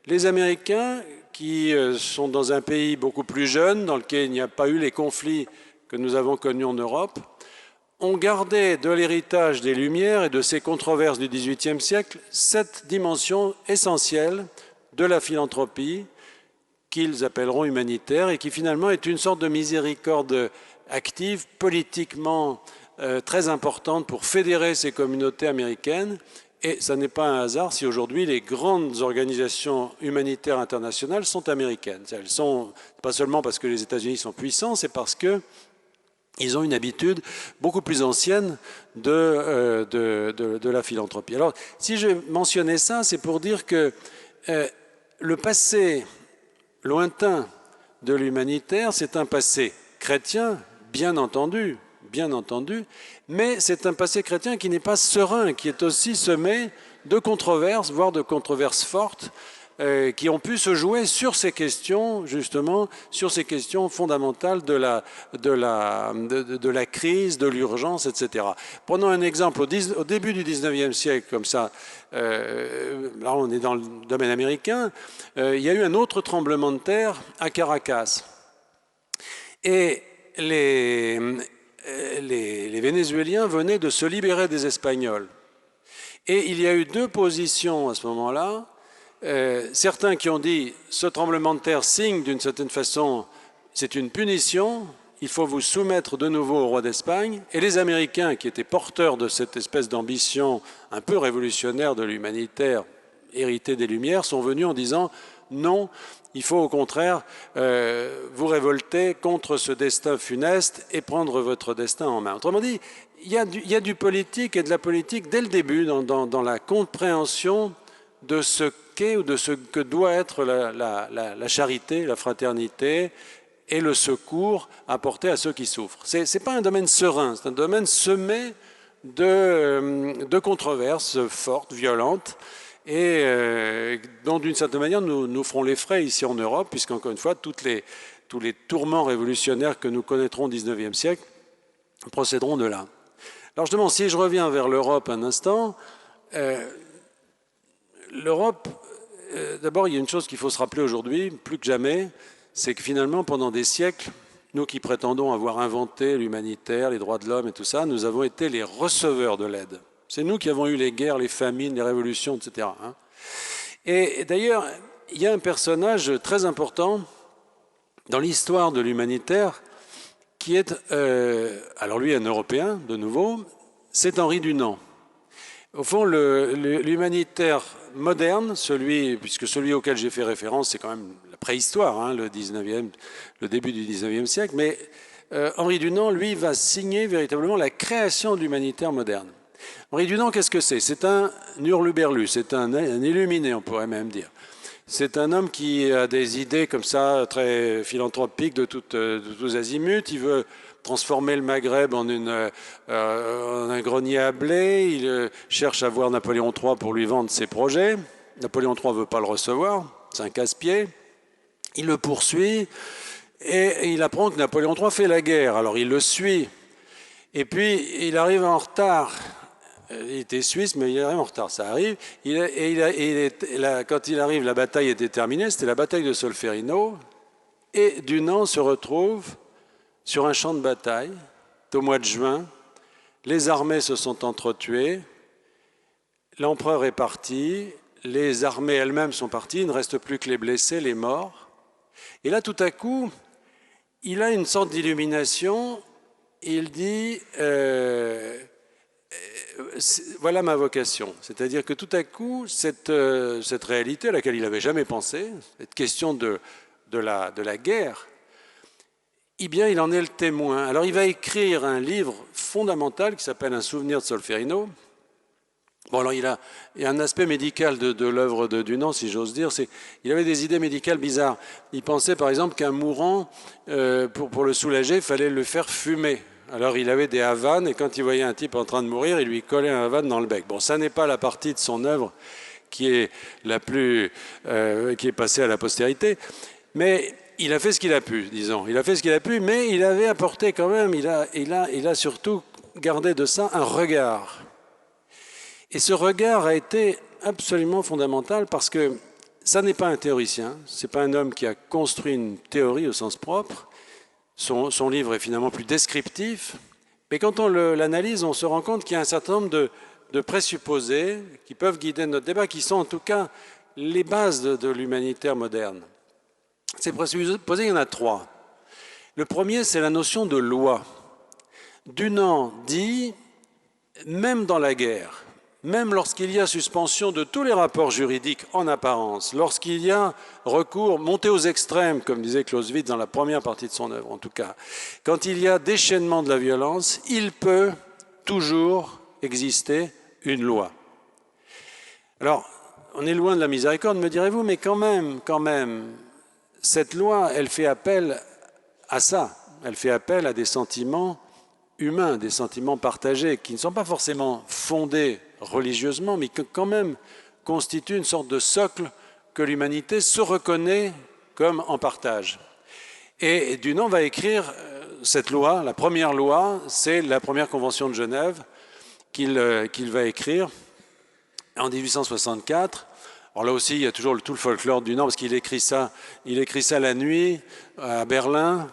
Les Américains, qui sont dans un pays beaucoup plus jeune, dans lequel il n'y a pas eu les conflits que nous avons connus en Europe, ont gardé de l'héritage des Lumières et de ces controverses du XVIIIe siècle cette dimension essentielle de la philanthropie qu'ils appelleront humanitaire et qui finalement est une sorte de miséricorde active, politiquement très importante pour fédérer ces communautés américaines. Et ça n'est pas un hasard si aujourd'hui les grandes organisations humanitaires internationales sont américaines. Elles sont pas seulement parce que les États-Unis sont puissants, c'est parce que ils ont une habitude beaucoup plus ancienne de la philanthropie. Alors, si je mentionnais ça, c'est pour dire que le passé lointain de l'humanitaire, c'est un passé chrétien, bien entendu, mais c'est un passé chrétien qui n'est pas serein, qui est aussi semé de controverses, voire de controverses fortes, qui ont pu se jouer sur ces questions, justement, sur ces questions fondamentales de la crise, de l'urgence, etc. Prenons un exemple. Au début du XIXe siècle, comme ça, là on est dans le domaine américain, il y a eu un autre tremblement de terre à Caracas. Et les Vénézuéliens venaient de se libérer des Espagnols. Et il y a eu deux positions à ce moment-là. Certains qui ont dit ce tremblement de terre signe d'une certaine façon, c'est une punition, il faut vous soumettre de nouveau au roi d'Espagne. Et les Américains qui étaient porteurs de cette espèce d'ambition un peu révolutionnaire de l'humanitaire héritée des Lumières sont venus en disant non, il faut au contraire vous révolter contre ce destin funeste et prendre votre destin en main. Autrement dit, il y a du politique et de la politique dès le début dans la compréhension de ce qu'est ou de ce que doit être la charité, la fraternité et le secours apporté à ceux qui souffrent. Ce n'est pas un domaine serein, c'est un domaine semé de controverses fortes, violentes, et dont d'une certaine manière nous ferons les frais ici en Europe, puisqu'encore une fois, tous les tourments révolutionnaires que nous connaîtrons au XIXe siècle procéderont de là. Alors justement, si je reviens vers l'Europe un instant, l'Europe, d'abord, il y a une chose qu'il faut se rappeler aujourd'hui, plus que jamais, c'est que finalement, pendant des siècles, nous qui prétendons avoir inventé l'humanitaire, les droits de l'homme et tout ça, nous avons été les receveurs de l'aide. C'est nous qui avons eu les guerres, les famines, les révolutions, etc. Et d'ailleurs, il y a un personnage très important dans l'histoire de l'humanitaire qui est, alors lui un Européen de nouveau, c'est Henri Dunant. Au fond, l'humanitaire moderne, puisque celui auquel j'ai fait référence, c'est quand même la préhistoire, le début du 19e siècle, mais Henri Dunant, lui, va signer véritablement la création de l'humanitaire moderne. Henri Dunant, qu'est-ce que c'est? C'est un hurluberlu, c'est un illuminé, on pourrait même dire. C'est un homme qui a des idées comme ça, très philanthropiques de tous azimuts. Il veut transformer le Maghreb en un grenier à blé. Il cherche à voir Napoléon III pour lui vendre ses projets. Napoléon III ne veut pas le recevoir, c'est un casse-pied. Il le poursuit et il apprend que Napoléon III fait la guerre. Alors il le suit. Et puis il arrive en retard. Il était suisse, mais il arrive en retard, ça arrive. Quand il arrive, la bataille était terminée, c'était la bataille de Solferino. Et Dunant se retrouve sur un champ de bataille, au mois de juin. Les armées se sont entretuées, l'empereur est parti, les armées elles-mêmes sont parties, il ne reste plus que les blessés, les morts. Et là, tout à coup, il a une sorte d'illumination, il dit... voilà ma vocation. C'est-à-dire que tout à coup, cette réalité à laquelle il n'avait jamais pensé, cette question de la guerre, eh bien, il en est le témoin. Alors, il va écrire un livre fondamental qui s'appelle Un souvenir de Solferino. Bon, alors, il y a un aspect médical de l'œuvre de Dunant, si j'ose dire. Il avait des idées médicales bizarres. Il pensait, par exemple, qu'un mourant, pour le soulager, il fallait le faire fumer. Alors il avait des havanes et quand il voyait un type en train de mourir, il lui collait un havane dans le bec. Bon, ça n'est pas la partie de son œuvre qui est qui est passée à la postérité, mais il a fait ce qu'il a pu, disons. Il a fait ce qu'il a pu, mais il avait apporté quand même, il a surtout gardé de ça un regard. Et ce regard a été absolument fondamental parce que ça n'est pas un théoricien, c'est pas un homme qui a construit une théorie au sens propre. Son livre est finalement plus descriptif, mais quand on l'analyse, on se rend compte qu'il y a un certain nombre de présupposés qui peuvent guider notre débat, qui sont en tout cas les bases de l'humanitaire moderne. Ces présupposés, il y en a 3. Le premier, c'est la notion de loi. Dunant dit, même dans la guerre, même lorsqu'il y a suspension de tous les rapports juridiques en apparence, lorsqu'il y a recours, monté aux extrêmes, comme disait Clausewitz dans la première partie de son œuvre en tout cas, quand il y a déchaînement de la violence, il peut toujours exister une loi. Alors, on est loin de la miséricorde, me direz-vous, mais quand même, cette loi, elle fait appel à ça, elle fait appel à des sentiments humains, des sentiments partagés, qui ne sont pas forcément fondés religieusement, mais qui quand même constituent une sorte de socle que l'humanité se reconnaît comme en partage. Et Dunant va écrire cette loi, la première loi, c'est la première convention de Genève qu'il va écrire en 1864. Alors là aussi, il y a toujours tout le folklore de Dunant, parce qu'il écrit ça la nuit à Berlin,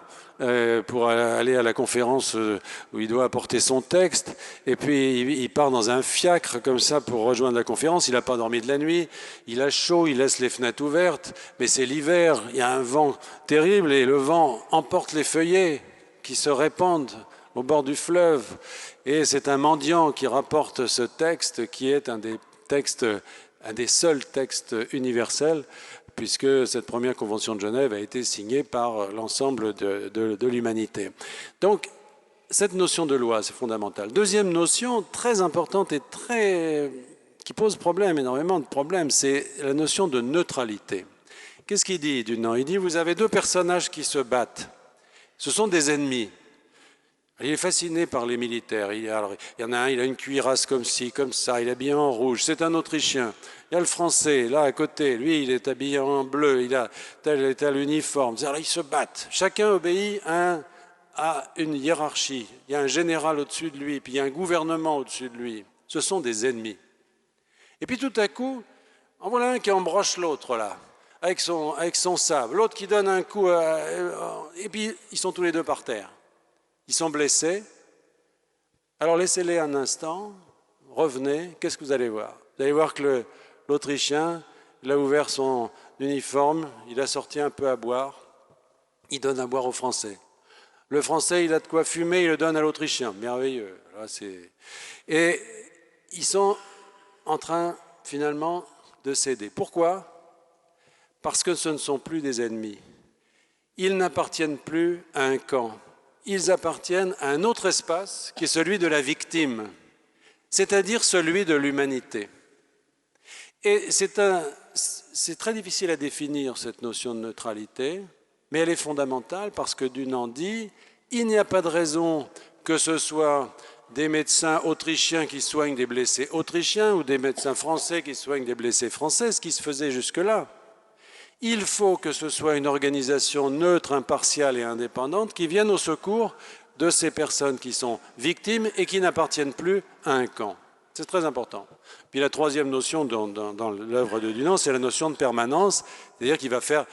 pour aller à la conférence où il doit apporter son texte, et puis il part dans un fiacre comme ça pour rejoindre la conférence. Il n'a pas dormi de la nuit, il a chaud, il laisse les fenêtres ouvertes, mais c'est l'hiver, il y a un vent terrible et le vent emporte les feuillets qui se répandent au bord du fleuve, et c'est un mendiant qui rapporte ce texte qui est un des seuls textes universels, puisque cette première convention de Genève a été signée par l'ensemble de l'humanité. Donc, cette notion de loi, c'est fondamental. Deuxième notion, très importante et qui pose problème, énormément de problèmes, c'est la notion de neutralité. Qu'est-ce qu'il dit, Dunant? Il dit, vous avez deux personnages qui se battent. Ce sont des ennemis. Il est fasciné par les militaires. Il y en a un, il a une cuirasse comme ci, comme ça, il est habillé en rouge, c'est un Autrichien. Il y a le Français, là, à côté, lui, il est habillé en bleu, il a tel uniforme. Alors, ils se battent. Chacun obéit à une hiérarchie. Il y a un général au-dessus de lui, puis il y a un gouvernement au-dessus de lui. Ce sont des ennemis. Et puis, tout à coup, en voilà un qui embroche l'autre, là, avec son sabre. L'autre qui donne un coup, et puis, ils sont tous les deux par terre. Ils sont blessés. Alors laissez-les un instant, revenez, qu'est-ce que vous allez voir? Vous allez voir que l'Autrichien, il a ouvert son uniforme, il a sorti un peu à boire, il donne à boire aux Français. Le Français, il a de quoi fumer, il le donne à l'Autrichien. Merveilleux. Là, et ils sont en train, finalement, de céder. Pourquoi? Parce que ce ne sont plus des ennemis. Ils n'appartiennent plus à un camp. Ils appartiennent à un autre espace qui est celui de la victime, c'est-à-dire celui de l'humanité. Et c'est très difficile à définir, cette notion de neutralité, mais elle est fondamentale parce que Dunant dit « il n'y a pas de raison que ce soit des médecins autrichiens qui soignent des blessés autrichiens ou des médecins français qui soignent des blessés français, ce qui se faisait jusque-là. Il faut que ce soit une organisation neutre, impartiale et indépendante qui vienne au secours de ces personnes qui sont victimes et qui n'appartiennent plus à un camp. » C'est très important. Puis la troisième notion dans l'œuvre de Dunant, c'est la notion de permanence, c'est-à-dire qu'il va faire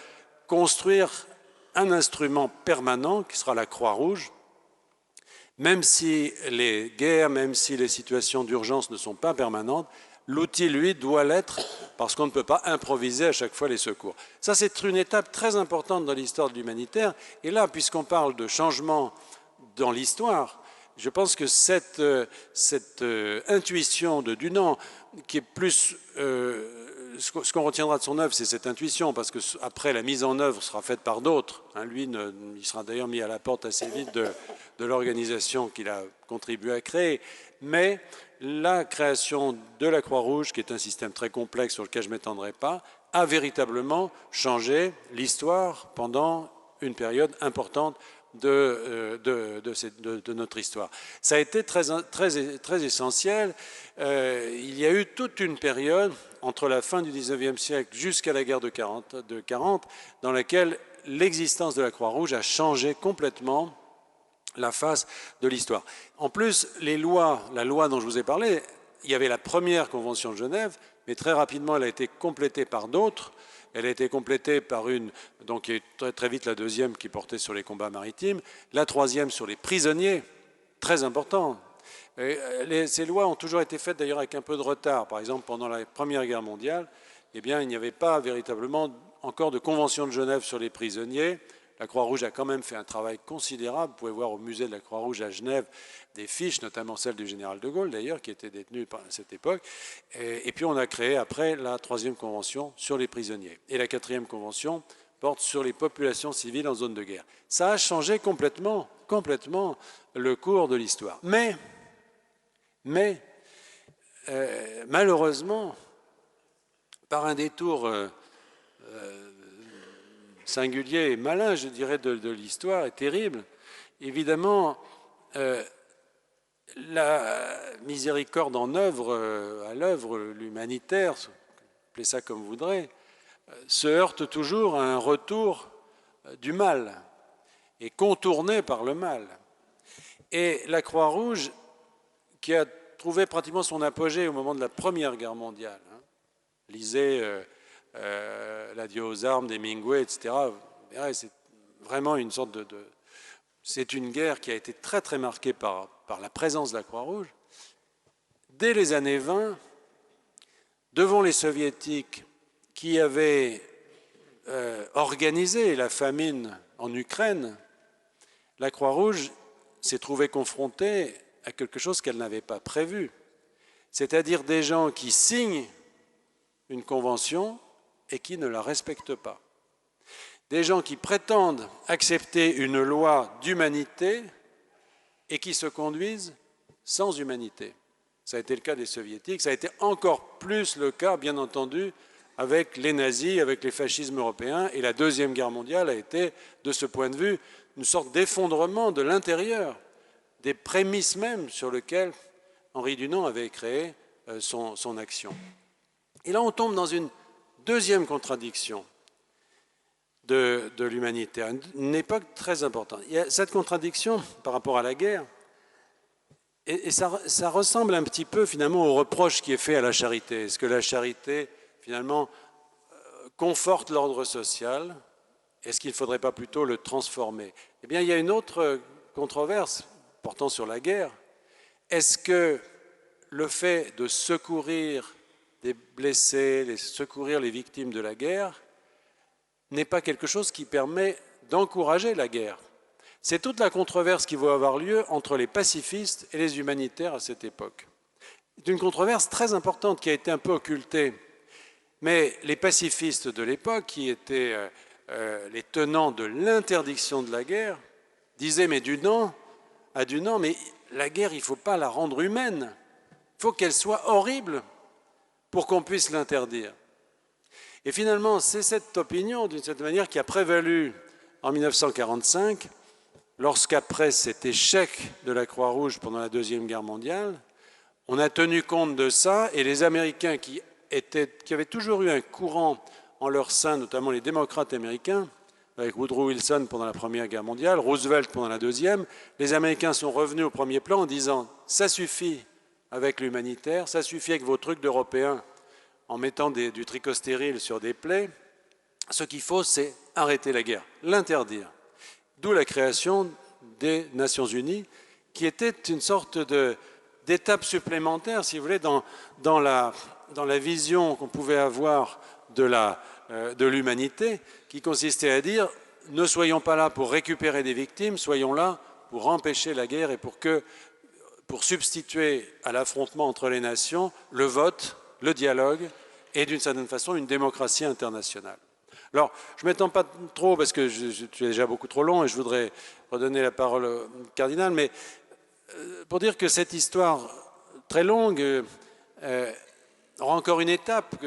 construire un instrument permanent qui sera la Croix-Rouge, même si les guerres, même si les situations d'urgence ne sont pas permanentes, l'outil, lui, doit l'être parce qu'on ne peut pas improviser à chaque fois les secours. Ça, c'est une étape très importante dans l'histoire de l'humanitaire. Et là, puisqu'on parle de changement dans l'histoire, je pense que cette intuition de Dunant, qui est plus... ce qu'on retiendra de son œuvre, c'est cette intuition, parce qu'après, la mise en œuvre sera faite par d'autres. Lui, il sera d'ailleurs mis à la porte assez vite de l'organisation qu'il a contribué à créer. Mais la création de la Croix-Rouge, qui est un système très complexe sur lequel je ne m'étendrai pas, a véritablement changé l'histoire pendant une période importante de notre histoire. Ça a été très essentiel. Il y a eu toute une période entre la fin du XIXe siècle jusqu'à la guerre de 40, dans laquelle l'existence de la Croix-Rouge a changé complètement la face de l'histoire. En plus, la loi dont je vous ai parlé, il y avait la première convention de Genève, mais très rapidement elle a été complétée par d'autres. Elle a été complétée par donc très vite la deuxième qui portait sur les combats maritimes, la troisième sur les prisonniers, très important. Ces lois ont toujours été faites d'ailleurs avec un peu de retard. Par exemple, pendant la Première Guerre mondiale, eh bien, il n'y avait pas véritablement encore de convention de Genève sur les prisonniers. La Croix-Rouge a quand même fait un travail considérable. Vous pouvez voir au musée de la Croix-Rouge à Genève des fiches, notamment celle du général de Gaulle d'ailleurs, qui était détenue à cette époque. Et puis on a créé après la troisième convention sur les prisonniers. Et la quatrième convention porte sur les populations civiles en zone de guerre. Ça a changé complètement le cours de l'histoire. Mais malheureusement, par un détour singulier et malin, je dirais, de l'histoire, et terrible, évidemment, la miséricorde à l'œuvre, l'humanitaire, appelez ça comme vous voudrez, se heurte toujours à un retour du mal, et contourné par le mal. Et la Croix-Rouge, qui a trouvé pratiquement son apogée au moment de la Première Guerre mondiale, lisez l'Adieu aux armes d'Hemingway, etc. C'est vraiment une sorte c'est une guerre qui a été très très marquée par la présence de la Croix-Rouge. Dès les années 20, devant les Soviétiques qui avaient organisé la famine en Ukraine, la Croix-Rouge s'est trouvée confrontée à quelque chose qu'elle n'avait pas prévu, c'est-à-dire des gens qui signent une convention et qui ne la respectent pas. Des gens qui prétendent accepter une loi d'humanité et qui se conduisent sans humanité. Ça a été le cas des Soviétiques, ça a été encore plus le cas, bien entendu, avec les nazis, avec les fascismes européens, et la Deuxième Guerre mondiale a été, de ce point de vue, une sorte d'effondrement de l'intérieur, des prémices même sur lesquelles Henri Dunant avait créé son action. Et là, on tombe dans une deuxième contradiction de l'humanitaire, une époque très importante. Il y a cette contradiction par rapport à la guerre, et ça ressemble un petit peu finalement au reproche qui est fait à la charité. Est-ce que la charité, finalement, conforte l'ordre social? Est-ce qu'il ne faudrait pas plutôt le transformer? Eh bien, il y a une autre controverse portant sur la guerre. Est-ce que le fait de secourir des blessés, secourir les victimes de la guerre, n'est pas quelque chose qui permet d'encourager la guerre. C'est toute la controverse qui va avoir lieu entre les pacifistes et les humanitaires à cette époque. C'est une controverse très importante qui a été un peu occultée. Mais les pacifistes de l'époque, qui étaient les tenants de l'interdiction de la guerre, disaient mais Dunant, mais la guerre, il ne faut pas la rendre humaine. Il faut qu'elle soit horrible pour qu'on puisse l'interdire. Et finalement, c'est cette opinion, d'une certaine manière, qui a prévalu en 1945, lorsqu'après cet échec de la Croix-Rouge pendant la Deuxième Guerre mondiale, on a tenu compte de ça, et les Américains qui avaient toujours eu un courant en leur sein, notamment les démocrates américains, avec Woodrow Wilson pendant la Première Guerre mondiale, Roosevelt pendant la Deuxième, les Américains sont revenus au premier plan en disant « ça suffit avec l'humanitaire, ça suffit avec vos trucs d'Européens en mettant du tricostérile sur des plaies, ce qu'il faut c'est arrêter la guerre, l'interdire ». D'où la création des Nations Unies, qui était une sorte d'étape supplémentaire, si vous voulez, dans la vision qu'on pouvait avoir de l'humanité, qui consistait à dire ne soyons pas là pour récupérer des victimes, soyons là pour empêcher la guerre et pour substituer à l'affrontement entre les nations le vote, le dialogue et d'une certaine façon une démocratie internationale. Alors, je ne m'étends pas trop parce que je suis déjà beaucoup trop long et je voudrais redonner la parole au cardinal, mais pour dire que cette histoire très longue aura encore une étape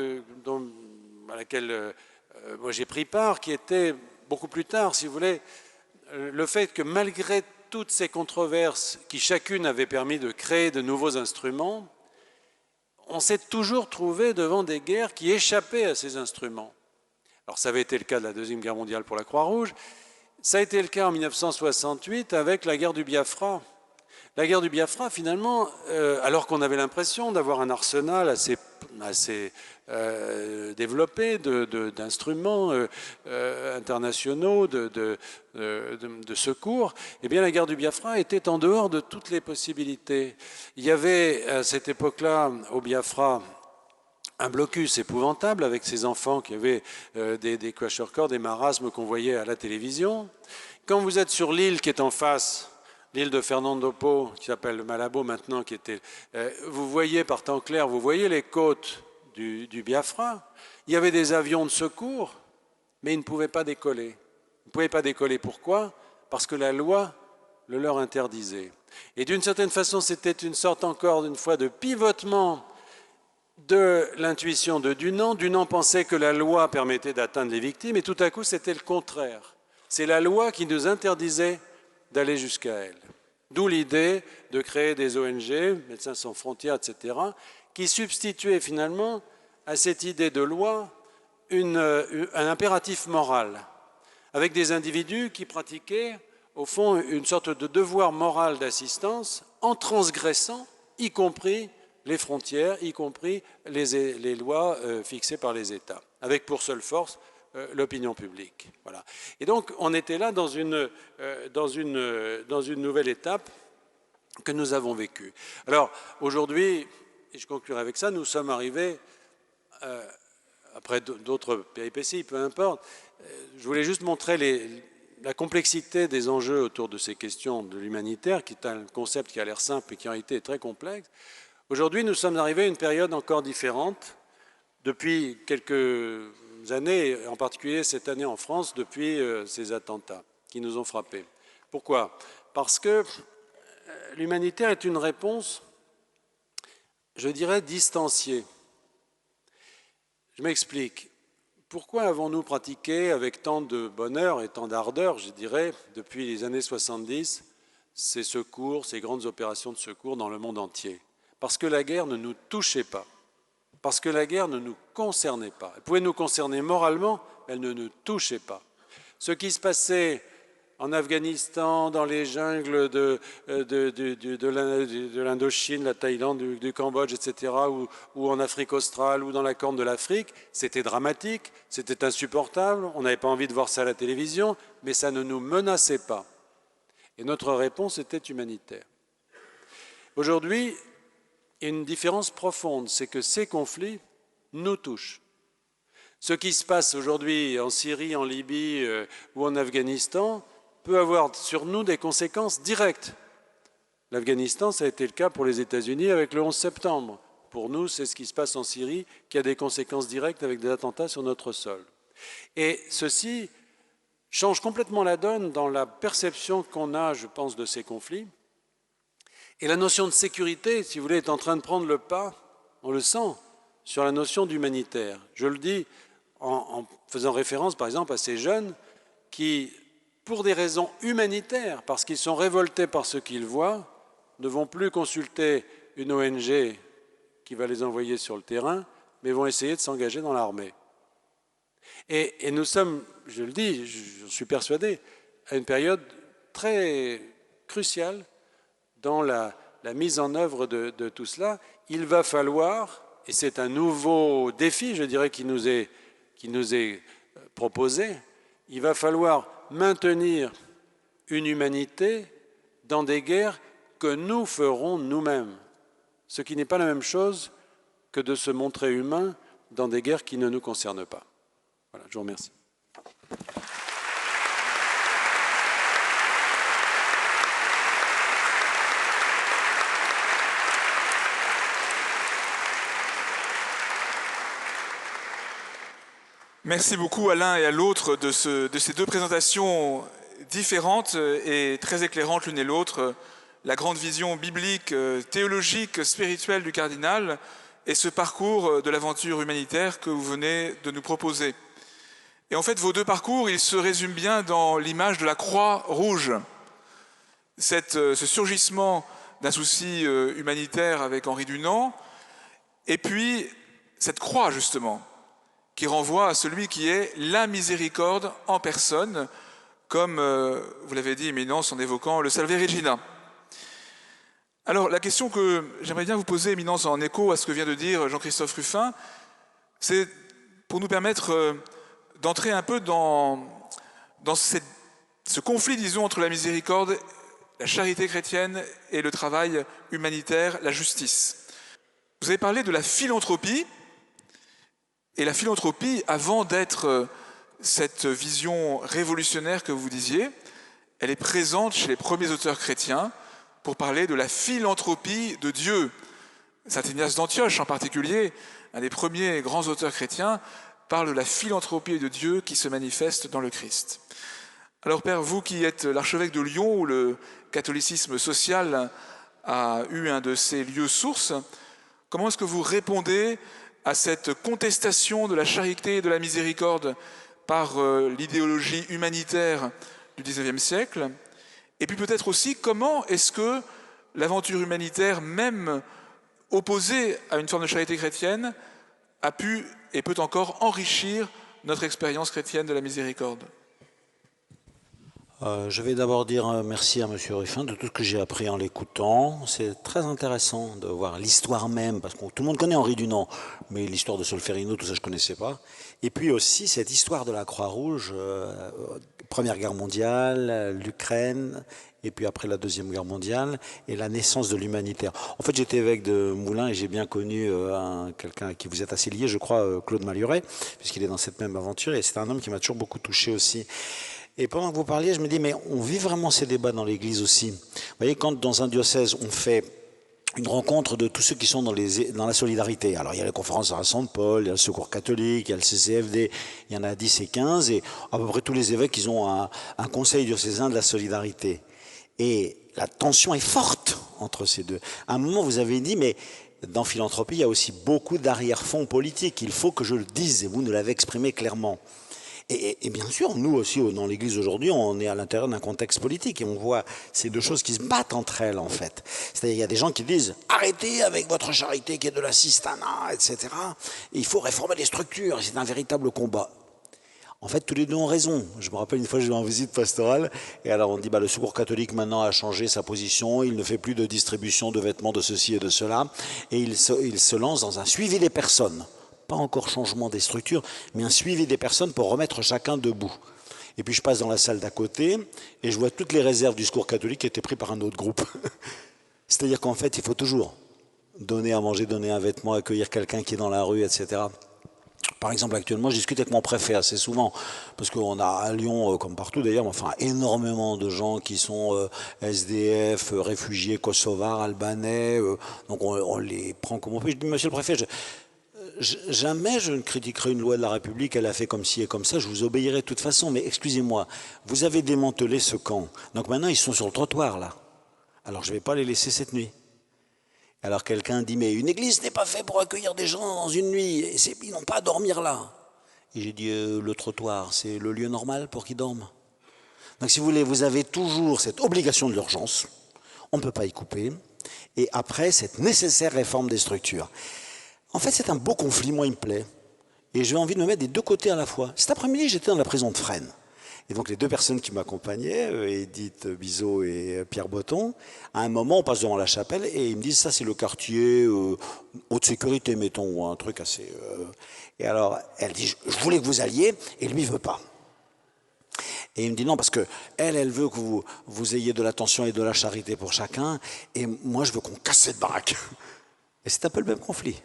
à laquelle moi j'ai pris part, qui était beaucoup plus tard, si vous voulez, le fait que malgré toutes ces controverses qui chacune avait permis de créer de nouveaux instruments, on s'est toujours trouvé devant des guerres qui échappaient à ces instruments. Alors ça avait été le cas de la Deuxième Guerre mondiale pour la Croix-Rouge, ça a été le cas en 1968 avec la guerre du Biafra. La guerre du Biafra, finalement, alors qu'on avait l'impression d'avoir un arsenal assez développé d'instruments internationaux, de secours, eh bien la guerre du Biafra était en dehors de toutes les possibilités. Il y avait à cette époque-là, au Biafra, un blocus épouvantable avec ces enfants qui avaient des kwashiorkor, des marasmes qu'on voyait à la télévision. Quand vous êtes sur l'île qui est en face, l'île de Fernando Po, qui s'appelle Malabo maintenant, vous voyez par temps clair, vous voyez les côtes du Biafra. Il y avait des avions de secours, mais ils ne pouvaient pas décoller. Ils ne pouvaient pas décoller, pourquoi? Parce que la loi le leur interdisait. Et d'une certaine façon, c'était une sorte, encore une fois, de pivotement de l'intuition de Dunant. Dunant pensait que la loi permettait d'atteindre les victimes, et tout à coup, c'était le contraire. C'est la loi qui nous interdisait d'aller jusqu'à elle. D'où l'idée de créer des ONG, Médecins sans frontières, etc., qui substituaient finalement à cette idée de loi un impératif moral, avec des individus qui pratiquaient, au fond, une sorte de devoir moral d'assistance en transgressant, y compris les frontières, y compris les lois fixées par les États, avec pour seule force l'opinion publique. Voilà. Et donc, on était là dans une nouvelle étape que nous avons vécue. Alors, aujourd'hui, et je conclurai avec ça, nous sommes arrivés, après d'autres péripéties, peu importe, je voulais juste montrer la complexité des enjeux autour de ces questions de l'humanitaire, qui est un concept qui a l'air simple et qui en réalité est très complexe. Aujourd'hui, nous sommes arrivés à une période encore différente, depuis quelques années, en particulier cette année en France, depuis ces attentats qui nous ont frappés. Pourquoi? Parce que l'humanitaire est une réponse, je dirais, distanciée. Je m'explique. Pourquoi avons-nous pratiqué avec tant de bonheur et tant d'ardeur, je dirais, depuis les années 70, ces secours, ces grandes opérations de secours dans le monde entier? Parce que la guerre ne nous touchait pas. Parce que la guerre ne nous concernait pas. Elle pouvait nous concerner moralement, mais elle ne nous touchait pas. Ce qui se passait en Afghanistan, dans les jungles de l'Indochine, la Thaïlande, du Cambodge, etc., ou en Afrique australe, ou dans la Corne de l'Afrique, c'était dramatique, c'était insupportable, on n'avait pas envie de voir ça à la télévision, mais ça ne nous menaçait pas. Et notre réponse était humanitaire. Aujourd'hui, Et une différence profonde, c'est que ces conflits nous touchent. Ce qui se passe aujourd'hui en Syrie, en Libye ou en Afghanistan peut avoir sur nous des conséquences directes. L'Afghanistan, ça a été le cas pour les États-Unis avec le 11 septembre. Pour nous, c'est ce qui se passe en Syrie qui a des conséquences directes avec des attentats sur notre sol. Et ceci change complètement la donne dans la perception qu'on a, je pense, de ces conflits. Et la notion de sécurité, si vous voulez, est en train de prendre le pas, on le sent, sur la notion d'humanitaire. Je le dis en faisant référence, par exemple, à ces jeunes qui, pour des raisons humanitaires, parce qu'ils sont révoltés par ce qu'ils voient, ne vont plus consulter une ONG qui va les envoyer sur le terrain, mais vont essayer de s'engager dans l'armée. Et nous sommes, je le dis, je suis persuadé, à une période très cruciale dans la mise en œuvre de tout cela. Il va falloir, et c'est un nouveau défi, je dirais, qui nous est proposé, il va falloir maintenir une humanité dans des guerres que nous ferons nous-mêmes. Ce qui n'est pas la même chose que de se montrer humain dans des guerres qui ne nous concernent pas. Voilà, je vous remercie. Merci beaucoup à l'un et à l'autre de ces deux présentations différentes et très éclairantes l'une et l'autre. La grande vision biblique, théologique, spirituelle du cardinal et ce parcours de l'aventure humanitaire que vous venez de nous proposer. Et en fait, vos deux parcours, ils se résument bien dans l'image de la croix rouge. Ce surgissement d'un souci humanitaire avec Henri Dunant, et puis cette croix, justement, qui renvoie à celui qui est la miséricorde en personne, comme vous l'avez dit, Éminence, en évoquant le Salve Regina. Alors, la question que j'aimerais bien vous poser, Éminence, en écho à ce que vient de dire Jean-Christophe Rufin, c'est pour nous permettre d'entrer un peu dans ce conflit, disons, entre la miséricorde, la charité chrétienne et le travail humanitaire, la justice. Vous avez parlé de la philanthropie, et la philanthropie, avant d'être cette vision révolutionnaire que vous disiez, elle est présente chez les premiers auteurs chrétiens pour parler de la philanthropie de Dieu. Saint Ignace d'Antioche en particulier, un des premiers grands auteurs chrétiens, parle de la philanthropie de Dieu qui se manifeste dans le Christ. Alors Père, vous qui êtes l'archevêque de Lyon, où le catholicisme social a eu un de ses lieux sources, comment est-ce que vous répondez à cette contestation de la charité et de la miséricorde par l'idéologie humanitaire du XIXe siècle? Et puis peut-être aussi, comment est-ce que l'aventure humanitaire, même opposée à une forme de charité chrétienne, a pu et peut encore enrichir notre expérience chrétienne de la miséricorde? Je vais d'abord dire merci à M. Ruffin de tout ce que j'ai appris en l'écoutant. C'est très intéressant de voir l'histoire même, parce que tout le monde connaît Henri Dunant, mais l'histoire de Solferino, tout ça je ne connaissais pas. Et puis aussi cette histoire de la Croix-Rouge, Première Guerre mondiale, l'Ukraine, et puis après la Deuxième Guerre mondiale, et la naissance de l'humanitaire. En fait, j'étais évêque de Moulins et j'ai bien connu quelqu'un à qui vous êtes assez lié, je crois, Claude Maluret, puisqu'il est dans cette même aventure, et c'est un homme qui m'a toujours beaucoup touché aussi. Et pendant que vous parliez, je me dis, mais on vit vraiment ces débats dans l'Église aussi. Vous voyez, quand dans un diocèse, on fait une rencontre de tous ceux qui sont dans la solidarité. Alors, il y a la conférence de Saint-Paul, il y a le Secours catholique, il y a le CCFD, il y en a 10 et 15, et à peu près tous les évêques, ils ont un conseil diocésain de la solidarité. Et la tension est forte entre ces deux. À un moment, vous avez dit, mais dans philanthropie, il y a aussi beaucoup d'arrière-fonds politiques. Il faut que je le dise, et vous nous l'avez exprimé clairement. Et bien sûr, nous aussi, dans l'Église aujourd'hui, on est à l'intérieur d'un contexte politique et on voit ces deux choses qui se battent entre elles, en fait. C'est-à-dire, il y a des gens qui disent « Arrêtez avec votre charité qui est de l'assistanat, etc. Et il faut réformer les structures. » C'est un véritable combat. En fait, tous les deux ont raison. Je me rappelle une fois, je vais en visite pastorale, et alors on dit le Secours catholique maintenant a changé sa position, il ne fait plus de distribution de vêtements de ceci et de cela, et il se lance dans un suivi des personnes. Pas encore changement des structures, mais un suivi des personnes pour remettre chacun debout. Et puis je passe dans la salle d'à côté, et je vois toutes les réserves du Secours catholique qui étaient prises par un autre groupe. C'est-à-dire qu'en fait, il faut toujours donner à manger, donner un vêtement, accueillir quelqu'un qui est dans la rue, etc. Par exemple, actuellement, je discute avec mon préfet assez souvent, parce qu'on a à Lyon, comme partout d'ailleurs, enfin, énormément de gens qui sont SDF, réfugiés kosovars, albanais, donc on les prend comme on peut. Je dis, monsieur le préfet, jamais je ne critiquerai une loi de la République, elle a fait comme ci et comme ça, je vous obéirai de toute façon, mais excusez-moi, vous avez démantelé ce camp, donc maintenant ils sont sur le trottoir là, alors je ne vais pas les laisser cette nuit. Alors quelqu'un dit, mais une église n'est pas faite pour accueillir des gens dans une nuit, et ils n'ont pas à dormir là. Et j'ai dit, le trottoir, c'est le lieu normal pour qu'ils dorment. Donc si vous voulez, vous avez toujours cette obligation de l'urgence, on ne peut pas y couper, et après cette nécessaire réforme des structures. En fait, c'est un beau conflit, moi il me plaît, et j'ai envie de me mettre des deux côtés à la fois. Cet après-midi, j'étais dans la prison de Fresnes. Et donc les deux personnes qui m'accompagnaient, Edith Bizot et Pierre Botton, à un moment on passe devant la chapelle et ils me disent ça c'est le quartier haute sécurité mettons, ou un truc assez... Et alors elle dit je voulais que vous alliez et lui il veut pas. Et il me dit non parce que elle veut que vous ayez de l'attention et de la charité pour chacun et moi je veux qu'on casse cette baraque. Et c'est un peu le même conflit.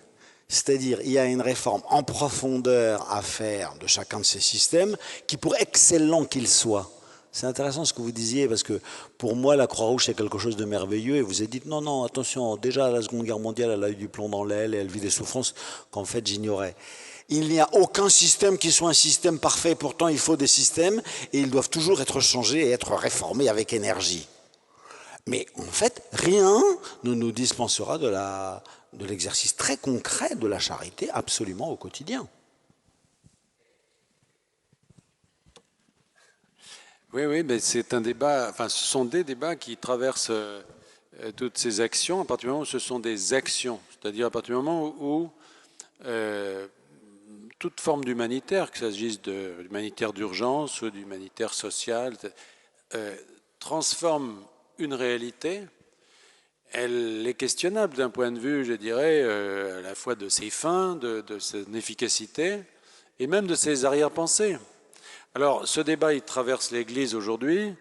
C'est-à-dire, il y a une réforme en profondeur à faire de chacun de ces systèmes qui, pour excellent qu'ils soient, c'est intéressant ce que vous disiez, parce que pour moi, la Croix-Rouge, c'est quelque chose de merveilleux, et vous avez dit, non, non, attention, déjà, la Seconde Guerre mondiale, elle a eu du plomb dans l'aile, et elle vit des souffrances qu'en fait, j'ignorais. Il n'y a aucun système qui soit un système parfait, pourtant, il faut des systèmes, et ils doivent toujours être changés et être réformés avec énergie. Mais en fait, rien ne nous dispensera de l'exercice très concret de la charité absolument au quotidien. Oui, mais c'est un débat, enfin ce sont des débats qui traversent toutes ces actions à partir du moment où ce sont des actions, c'est-à-dire à partir du moment où toute forme d'humanitaire, que s'agisse d'humanitaire d'urgence ou d'humanitaire social, transforme une réalité. Elle est questionnable d'un point de vue, je dirais, à la fois de ses fins, de son efficacité, et même de ses arrière-pensées. Alors, ce débat, il traverse l'Église aujourd'hui.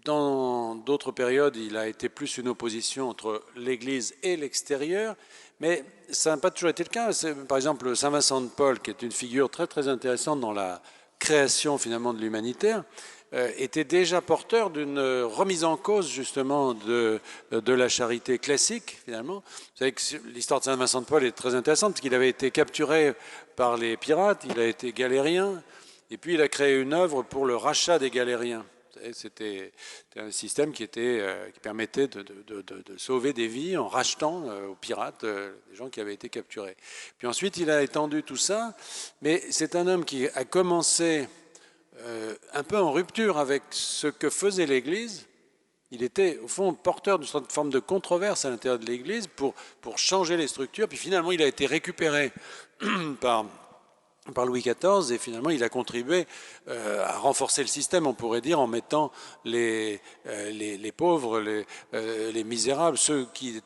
Dans d'autres périodes, il a été plus une opposition entre l'Église et l'extérieur, mais ça n'a pas toujours été le cas. Par exemple, Saint Vincent de Paul, qui est une figure très très intéressante dans la création finalement de l'humanitaire, était déjà porteur d'une remise en cause justement de la charité classique finalement. Vous savez que l'histoire de Saint Vincent de Paul est très intéressante parce qu'il avait été capturé par les pirates, il a été galérien et puis il a créé une œuvre pour le rachat des galériens. C'était un système qui permettait de sauver des vies en rachetant aux pirates des gens qui avaient été capturés. Puis ensuite il a étendu tout ça, mais c'est un homme qui a commencé un peu en rupture avec ce que faisait l'Église. Il était, au fond, porteur d'une forme de controverse à l'intérieur de l'Église pour changer les structures. Puis finalement, il a été récupéré par Louis XIV et finalement, il a contribué à renforcer le système, on pourrait dire, en mettant les pauvres, les misérables, ceux qui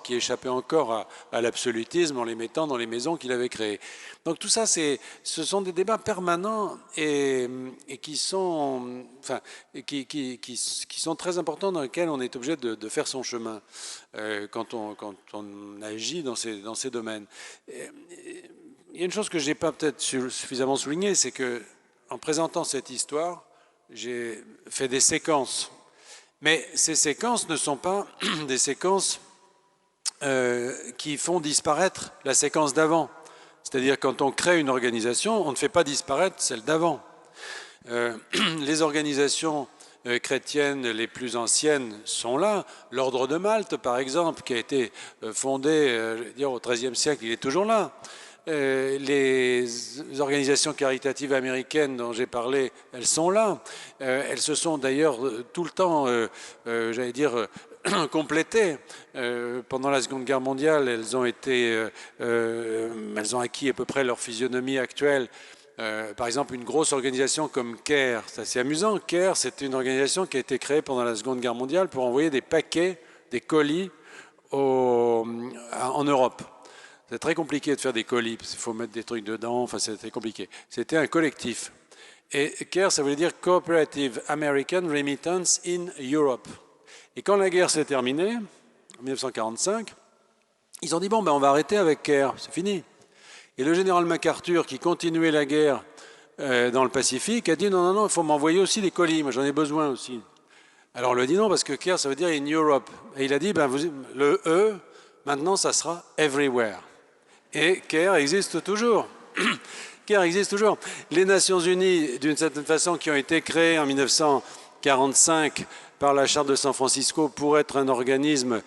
échappaient encore à l'absolutisme, en les mettant dans les maisons qu'il avait créées. Donc tout ça, ce sont des débats permanents et qui sont très importants, dans lesquels on est obligé de faire son chemin quand on agit dans ces domaines. Il y a une chose que je n'ai pas peut-être suffisamment soulignée, c'est que en présentant cette histoire, j'ai fait des séquences. Mais ces séquences ne sont pas des séquences qui font disparaître la séquence d'avant. C'est-à-dire quand on crée une organisation, on ne fait pas disparaître celle d'avant. Les organisations chrétiennes les plus anciennes sont là. L'Ordre de Malte, par exemple, qui a été fondé au XIIIe siècle, il est toujours là. Les organisations caritatives américaines dont j'ai parlé, elles sont là. Elles se sont d'ailleurs tout le temps, complétées. Pendant la Seconde Guerre mondiale, elles ont acquis à peu près leur physionomie actuelle. Par exemple, une grosse organisation comme CARE, c'est assez amusant. CARE, c'était une organisation qui a été créée pendant la Seconde Guerre mondiale pour envoyer des paquets, des colis en Europe. C'est très compliqué de faire des colis, parce qu'il faut mettre des trucs dedans, enfin c'est très compliqué. C'était un collectif. Et CARE, ça voulait dire Cooperative American Remittance in Europe. Et quand la guerre s'est terminée, en 1945, Ils ont dit, bon, ben, on va arrêter avec Caire, c'est fini. Et le général MacArthur, qui continuait la guerre dans le Pacifique, a dit, non, non, non, il faut m'envoyer aussi des colis, moi j'en ai besoin aussi. Alors on lui a dit non, parce que Caire, ça veut dire in Europe. Et il a dit, ben, le E, maintenant, ça sera everywhere. Et Caire existe toujours. Caire existe toujours. Les Nations Unies, d'une certaine façon, qui ont été créées en 1945 par la Charte de San Francisco pour être un organisme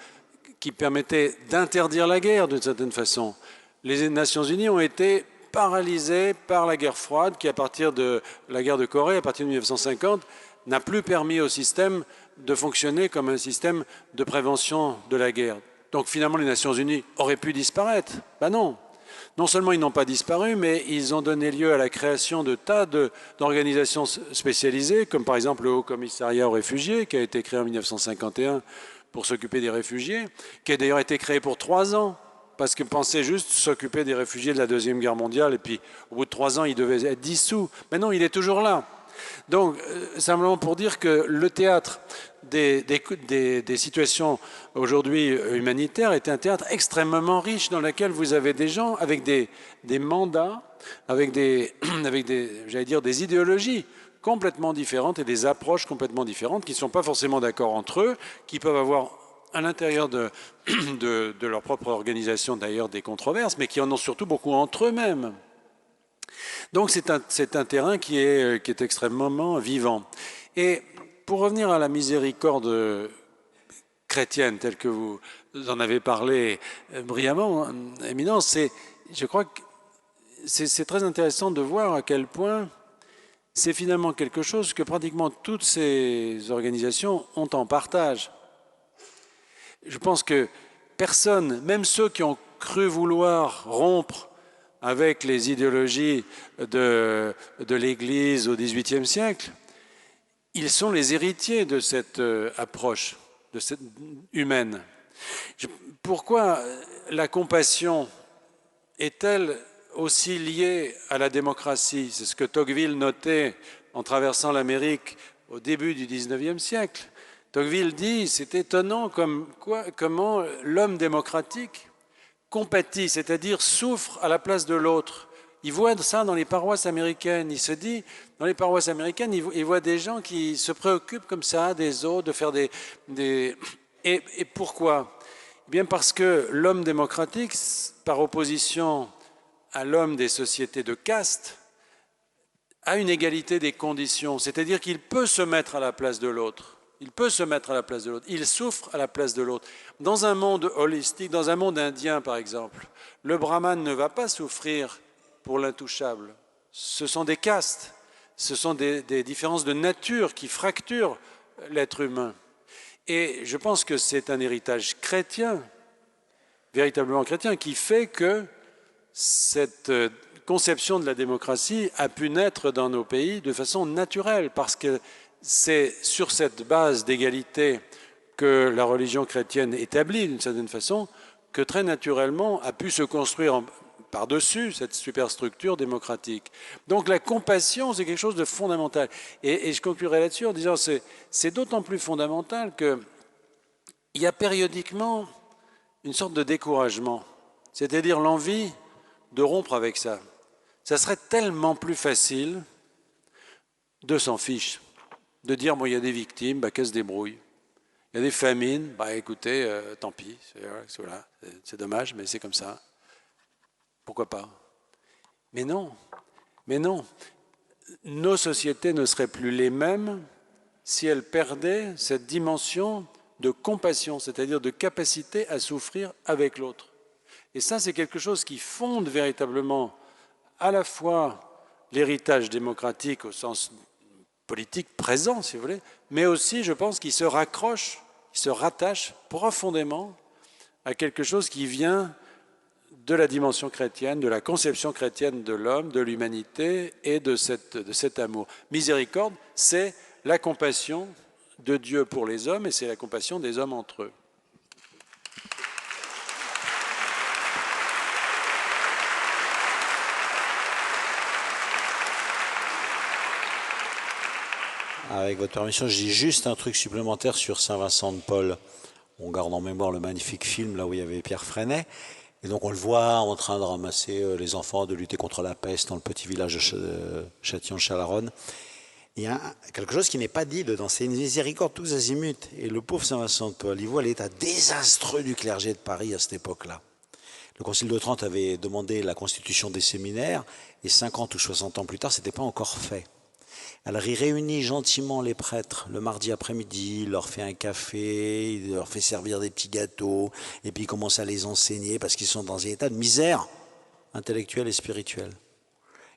qui permettait d'interdire la guerre, d'une certaine façon. Les Nations Unies ont été paralysées par la guerre froide, qui, à partir de la guerre de Corée, à partir de 1950, n'a plus permis au système de fonctionner comme un système de prévention de la guerre. Donc finalement, les Nations Unies auraient pu disparaître. Ben non. Non seulement ils n'ont pas disparu, mais ils ont donné lieu à la création de tas d'organisations spécialisées, comme par exemple le Haut Commissariat aux réfugiés, qui a été créé en 1951 pour s'occuper des réfugiés, qui a d'ailleurs été créé pour 3 ans, parce qu'ils pensaient juste s'occuper des réfugiés de la Deuxième Guerre mondiale, et puis au bout de 3 ans, il devait être dissous. Mais non, il est toujours là. Donc, simplement pour dire que le théâtre des situations aujourd'hui humanitaires est un théâtre extrêmement riche dans lequel vous avez des gens avec des mandats, avec j'allais dire, des idéologies complètement différentes et des approches complètement différentes qui ne sont pas forcément d'accord entre eux, qui peuvent avoir à l'intérieur de leur propre organisation d'ailleurs des controverses, mais qui en ont surtout beaucoup entre eux-mêmes. Donc c'est un terrain qui est extrêmement vivant. Et pour revenir à la miséricorde chrétienne, telle que vous en avez parlé brillamment, Éminence, je crois que c'est très intéressant de voir à quel point c'est finalement quelque chose que pratiquement toutes ces organisations ont en partage. Je pense que personne, même ceux qui ont cru vouloir rompre avec les idéologies de l'Église au XVIIIe siècle, ils sont les héritiers de cette approche humaine. Pourquoi la compassion est-elle aussi liée à la démocratie? C'est ce que Tocqueville notait en traversant l'Amérique au début du XIXe siècle. Tocqueville dit, c'est étonnant comment l'homme démocratique compatit, c'est-à-dire souffre à la place de l'autre. Il voit ça dans les paroisses américaines. Il se dit, dans les paroisses américaines, il voit des gens qui se préoccupent comme ça des autres, de faire Et pourquoi? Eh bien parce que l'homme démocratique, par opposition à l'homme des sociétés de caste, a une égalité des conditions, c'est-à-dire qu'il peut se mettre à la place de l'autre. Il peut se mettre à la place de l'autre. Il souffre à la place de l'autre. Dans un monde holistique, dans un monde indien par exemple, le brahman ne va pas souffrir pour l'intouchable. Ce sont des castes, ce sont des différences de nature qui fracturent l'être humain. Et je pense que c'est un héritage chrétien, véritablement chrétien, qui fait que cette conception de la démocratie a pu naître dans nos pays de façon naturelle, parce que c'est sur cette base d'égalité que la religion chrétienne établit d'une certaine façon, que très naturellement a pu se construire par-dessus cette superstructure démocratique. Donc la compassion, c'est quelque chose de fondamental. Et je conclurai là-dessus en disant que c'est d'autant plus fondamental qu'il y a périodiquement une sorte de découragement, c'est-à-dire l'envie de rompre avec ça. Ça serait tellement plus facile de s'en fiche. De dire, bon, il y a des victimes, bah, qu'elles se débrouillent. Il y a des famines, bah, écoutez, tant pis, c'est dommage, mais c'est comme ça. Pourquoi pas? Mais non, nos sociétés ne seraient plus les mêmes si elles perdaient cette dimension de compassion, c'est-à-dire de capacité à souffrir avec l'autre. Et ça, c'est quelque chose qui fonde véritablement à la fois l'héritage démocratique au sens politique présent, si vous voulez, mais aussi, je pense, qu'il se raccroche, il se rattache profondément à quelque chose qui vient de la dimension chrétienne, de la conception chrétienne de l'homme, de l'humanité et de cet amour. Miséricorde, c'est la compassion de Dieu pour les hommes et c'est la compassion des hommes entre eux. Avec votre permission, je dis juste un truc supplémentaire sur Saint Vincent de Paul. On garde en mémoire le magnifique film là où il y avait Pierre Freinet. Et donc on le voit en train de ramasser les enfants, de lutter contre la peste dans le petit village de Châtillon-Chalaronne. Il y a quelque chose qui n'est pas dit dedans, c'est une miséricorde tous azimuts. Et le pauvre Saint-Vincent de Paul, il voit l'état désastreux du clergé de Paris à cette époque-là. Le Concile de Trente avait demandé la constitution des séminaires, et 50 ou 60 ans plus tard, ce n'était pas encore fait. Alors il réunit gentiment les prêtres le mardi après-midi, il leur fait un café, il leur fait servir des petits gâteaux, et puis il commence à les enseigner parce qu'ils sont dans un état de misère intellectuelle et spirituelle.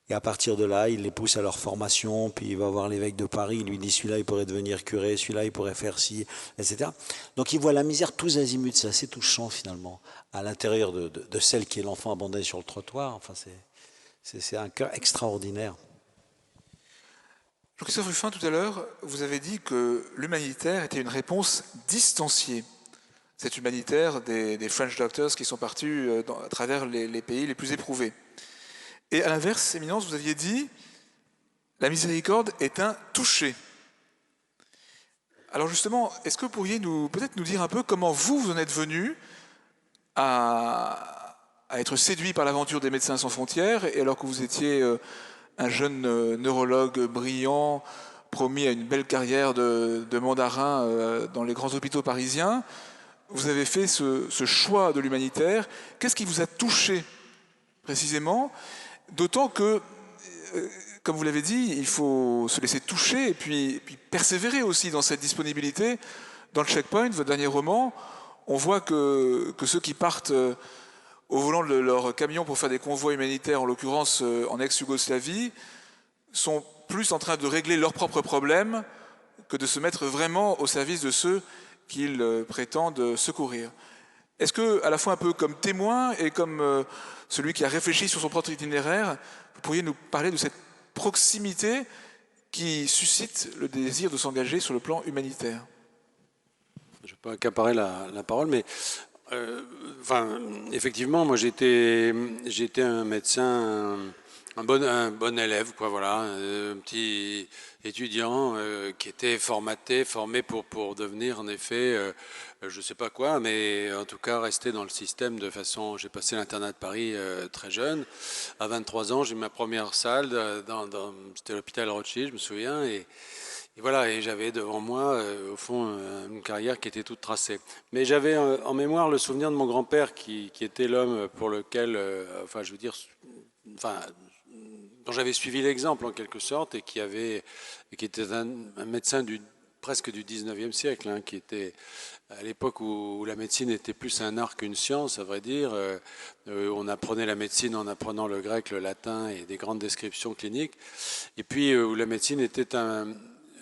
Et à partir de là, il les pousse à leur formation, puis il va voir l'évêque de Paris, il lui dit celui-là il pourrait devenir curé, celui-là il pourrait faire ci, etc. Donc il voit la misère tous azimuts, c'est assez touchant finalement, à l'intérieur de celle qui est l'enfant abandonné sur le trottoir. Enfin, c'est un cœur extraordinaire. Jean-Christophe Ruffin, tout à l'heure, vous avez dit que l'humanitaire était une réponse distanciée. Cet humanitaire des French Doctors qui sont partis à travers les pays les plus éprouvés. Et à l'inverse, Éminence, vous aviez dit la miséricorde est un toucher. Alors justement, est-ce que vous pourriez peut-être nous dire un peu comment vous en êtes venu à être séduit par l'aventure des Médecins sans frontières, et alors que vous étiez un jeune neurologue brillant, promis à une belle carrière de mandarin dans les grands hôpitaux parisiens, vous avez fait ce choix de l'humanitaire. Qu'est-ce qui vous a touché précisément ? D'autant que, comme vous l'avez dit, il faut se laisser toucher et puis persévérer aussi dans cette disponibilité. Dans le Checkpoint, votre dernier roman, on voit que ceux qui partent au volant de leur camion pour faire des convois humanitaires, en l'occurrence en ex-Yougoslavie, sont plus en train de régler leurs propres problèmes que de se mettre vraiment au service de ceux qu'ils prétendent secourir. Est-ce que, à la fois un peu comme témoin et comme celui qui a réfléchi sur son propre itinéraire, vous pourriez nous parler de cette proximité qui suscite le désir de s'engager sur le plan humanitaire ? Je ne vais pas accaparer la parole, mais effectivement, moi j'étais un médecin, un bon élève, quoi, voilà, un petit étudiant qui était formé pour devenir en effet, je ne sais pas quoi, mais en tout cas rester dans le système de façon. J'ai passé l'internat de Paris très jeune, à 23 ans, j'ai eu ma première salle, c'était l'hôpital Rothschild, je me souviens, et voilà, et j'avais devant moi, au fond, une carrière qui était toute tracée. Mais j'avais en mémoire le souvenir de mon grand-père qui était l'homme pour lequel, dont j'avais suivi l'exemple en quelque sorte, et qui était un médecin presque du 19e siècle, hein, qui était à l'époque où la médecine était plus un art qu'une science, à vrai dire. On apprenait la médecine en apprenant le grec, le latin et des grandes descriptions cliniques. Et puis où la médecine était un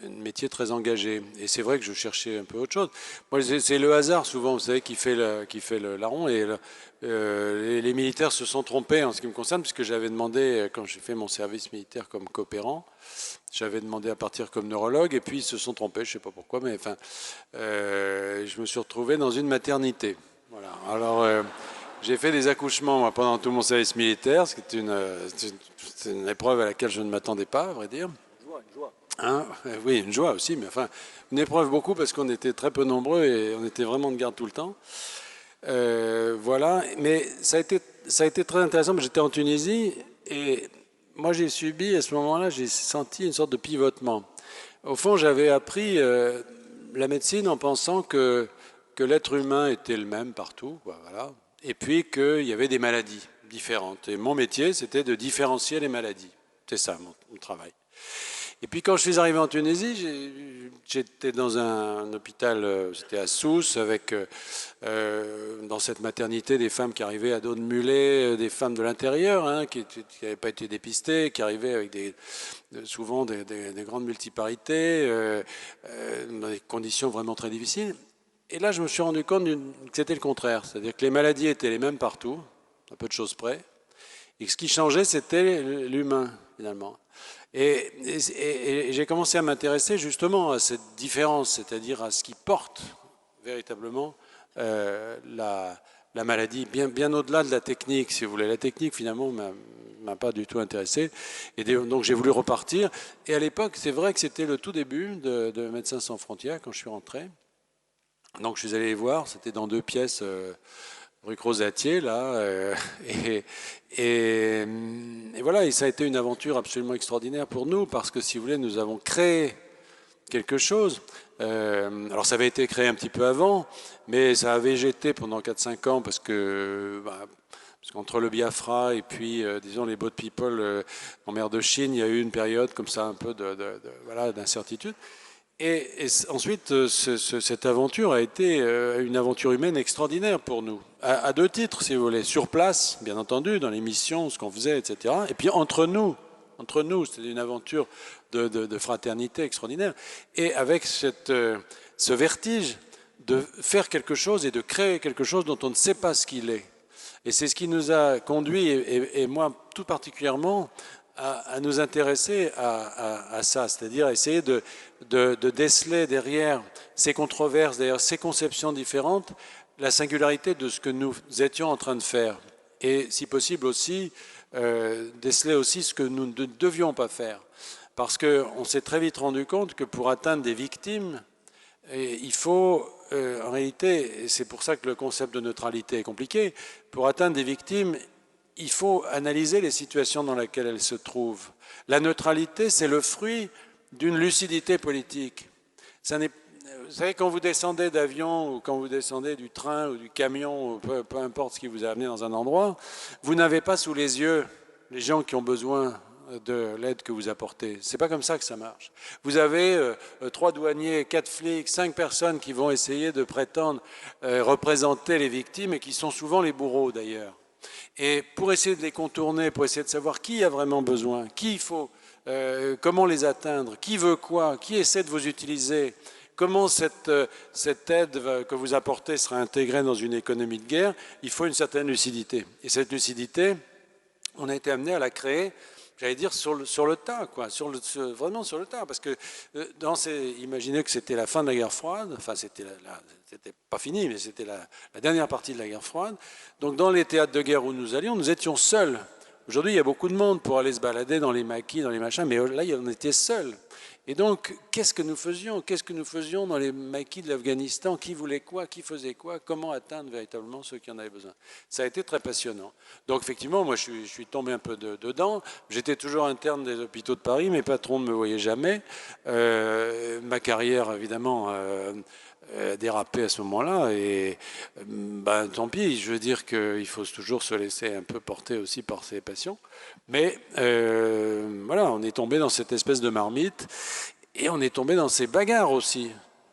métier très engagé. Et c'est vrai que je cherchais un peu autre chose. Moi, c'est le hasard souvent, vous savez, qui fait le larron. Et les militaires se sont trompés en ce qui me concerne, puisque j'avais demandé, quand j'ai fait mon service militaire comme coopérant, j'avais demandé à partir comme neurologue, et puis ils se sont trompés, je ne sais pas pourquoi, mais enfin, je me suis retrouvé dans une maternité. Voilà. Alors, j'ai fait des accouchements moi, pendant tout mon service militaire, ce qui est une épreuve à laquelle je ne m'attendais pas, à vrai dire. Une joie. Hein, oui, une joie aussi, mais enfin, une épreuve beaucoup parce qu'on était très peu nombreux et on était vraiment de garde tout le temps. Voilà, mais ça a été très intéressant. J'étais en Tunisie et moi j'ai subi à ce moment-là, j'ai senti une sorte de pivotement. Au fond, j'avais appris la médecine en pensant que l'être humain était le même partout, voilà, et puis qu'il y avait des maladies différentes. Et mon métier, c'était de différencier les maladies. C'est ça mon travail. Et puis quand je suis arrivé en Tunisie, j'étais dans un hôpital, c'était à Sousse, avec dans cette maternité des femmes qui arrivaient à dos de mulet, des femmes de l'intérieur, hein, qui n'avaient pas été dépistées, qui arrivaient avec souvent des grandes multiparités, dans des conditions vraiment très difficiles. Et là, je me suis rendu compte que c'était le contraire, c'est-à-dire que les maladies étaient les mêmes partout, à peu de choses près, et que ce qui changeait, c'était l'humain, finalement. Et j'ai commencé à m'intéresser justement à cette différence, c'est-à-dire à ce qui porte véritablement la maladie, bien au-delà de la technique, si vous voulez. La technique, finalement, m'a pas du tout intéressé. Et donc, j'ai voulu repartir. Et à l'époque, c'est vrai que c'était le tout début de Médecins sans frontières, quand je suis rentré. Donc je suis allé les voir, c'était dans 2 pièces rue Crozatier, là, et voilà, et ça a été une aventure absolument extraordinaire pour nous, parce que si vous voulez, nous avons créé quelque chose. Alors ça avait été créé un petit peu avant, mais ça a végété pendant 4-5 ans, parce qu'entre le Biafra et puis, disons, les boat people en mer de Chine, il y a eu une période comme ça, un peu voilà, d'incertitude. Et ensuite, cette aventure a été une aventure humaine extraordinaire pour nous, à 2 titres, si vous voulez. Sur place, bien entendu, dans les missions, ce qu'on faisait, etc. Et puis entre nous, c'était une aventure de fraternité extraordinaire. Et avec ce vertige de faire quelque chose et de créer quelque chose dont on ne sait pas ce qu'il est. Et c'est ce qui nous a conduit, et moi tout particulièrement, à nous intéresser à ça, c'est-à-dire essayer de déceler derrière ces controverses, derrière ces conceptions différentes, la singularité de ce que nous étions en train de faire. Et si possible aussi, déceler aussi ce que nous ne devions pas faire. Parce qu'on s'est très vite rendu compte que pour atteindre des victimes, il faut, en réalité, et c'est pour ça que le concept de neutralité est compliqué, pour atteindre des victimes, il faut analyser les situations dans lesquelles elles se trouvent. La neutralité, c'est le fruit d'une lucidité politique. Vous savez, quand vous descendez d'avion ou quand vous descendez du train ou du camion, ou peu importe ce qui vous a amené dans un endroit, vous n'avez pas sous les yeux les gens qui ont besoin de l'aide que vous apportez. C'est pas comme ça que ça marche. Vous avez 3 douaniers, 4 flics, 5 personnes qui vont essayer de prétendre représenter les victimes et qui sont souvent les bourreaux d'ailleurs. Et pour essayer de les contourner, pour essayer de savoir qui a vraiment besoin, qui il faut, comment les atteindre, qui veut quoi, qui essaie de vous utiliser, comment cette aide que vous apportez sera intégrée dans une économie de guerre, il faut une certaine lucidité. Et cette lucidité, on a été amené à la créer, j'allais dire, sur le tas, quoi, vraiment sur le tas, parce que imaginez que c'était la fin de la guerre froide, enfin c'était pas fini, mais c'était la dernière partie de la guerre froide. Donc dans les théâtres de guerre où nous allions, nous étions seuls. Aujourd'hui, il y a beaucoup de monde pour aller se balader dans les maquis, dans les machins, mais là, on était seuls. Et donc, qu'est-ce que nous faisions dans les maquis de l'Afghanistan? Qui voulait quoi? Qui faisait quoi? Comment atteindre véritablement ceux qui en avaient besoin? Ça a été très passionnant. Donc, effectivement, moi, je suis tombé un peu dedans. J'étais toujours interne des hôpitaux de Paris. Mes patrons ne me voyaient jamais. Ma carrière, évidemment, dérapé à ce moment-là, et tant pis, je veux dire qu'il faut toujours se laisser un peu porter aussi par ses passions, mais voilà, on est tombé dans cette espèce de marmite, et on est tombé dans ces bagarres aussi,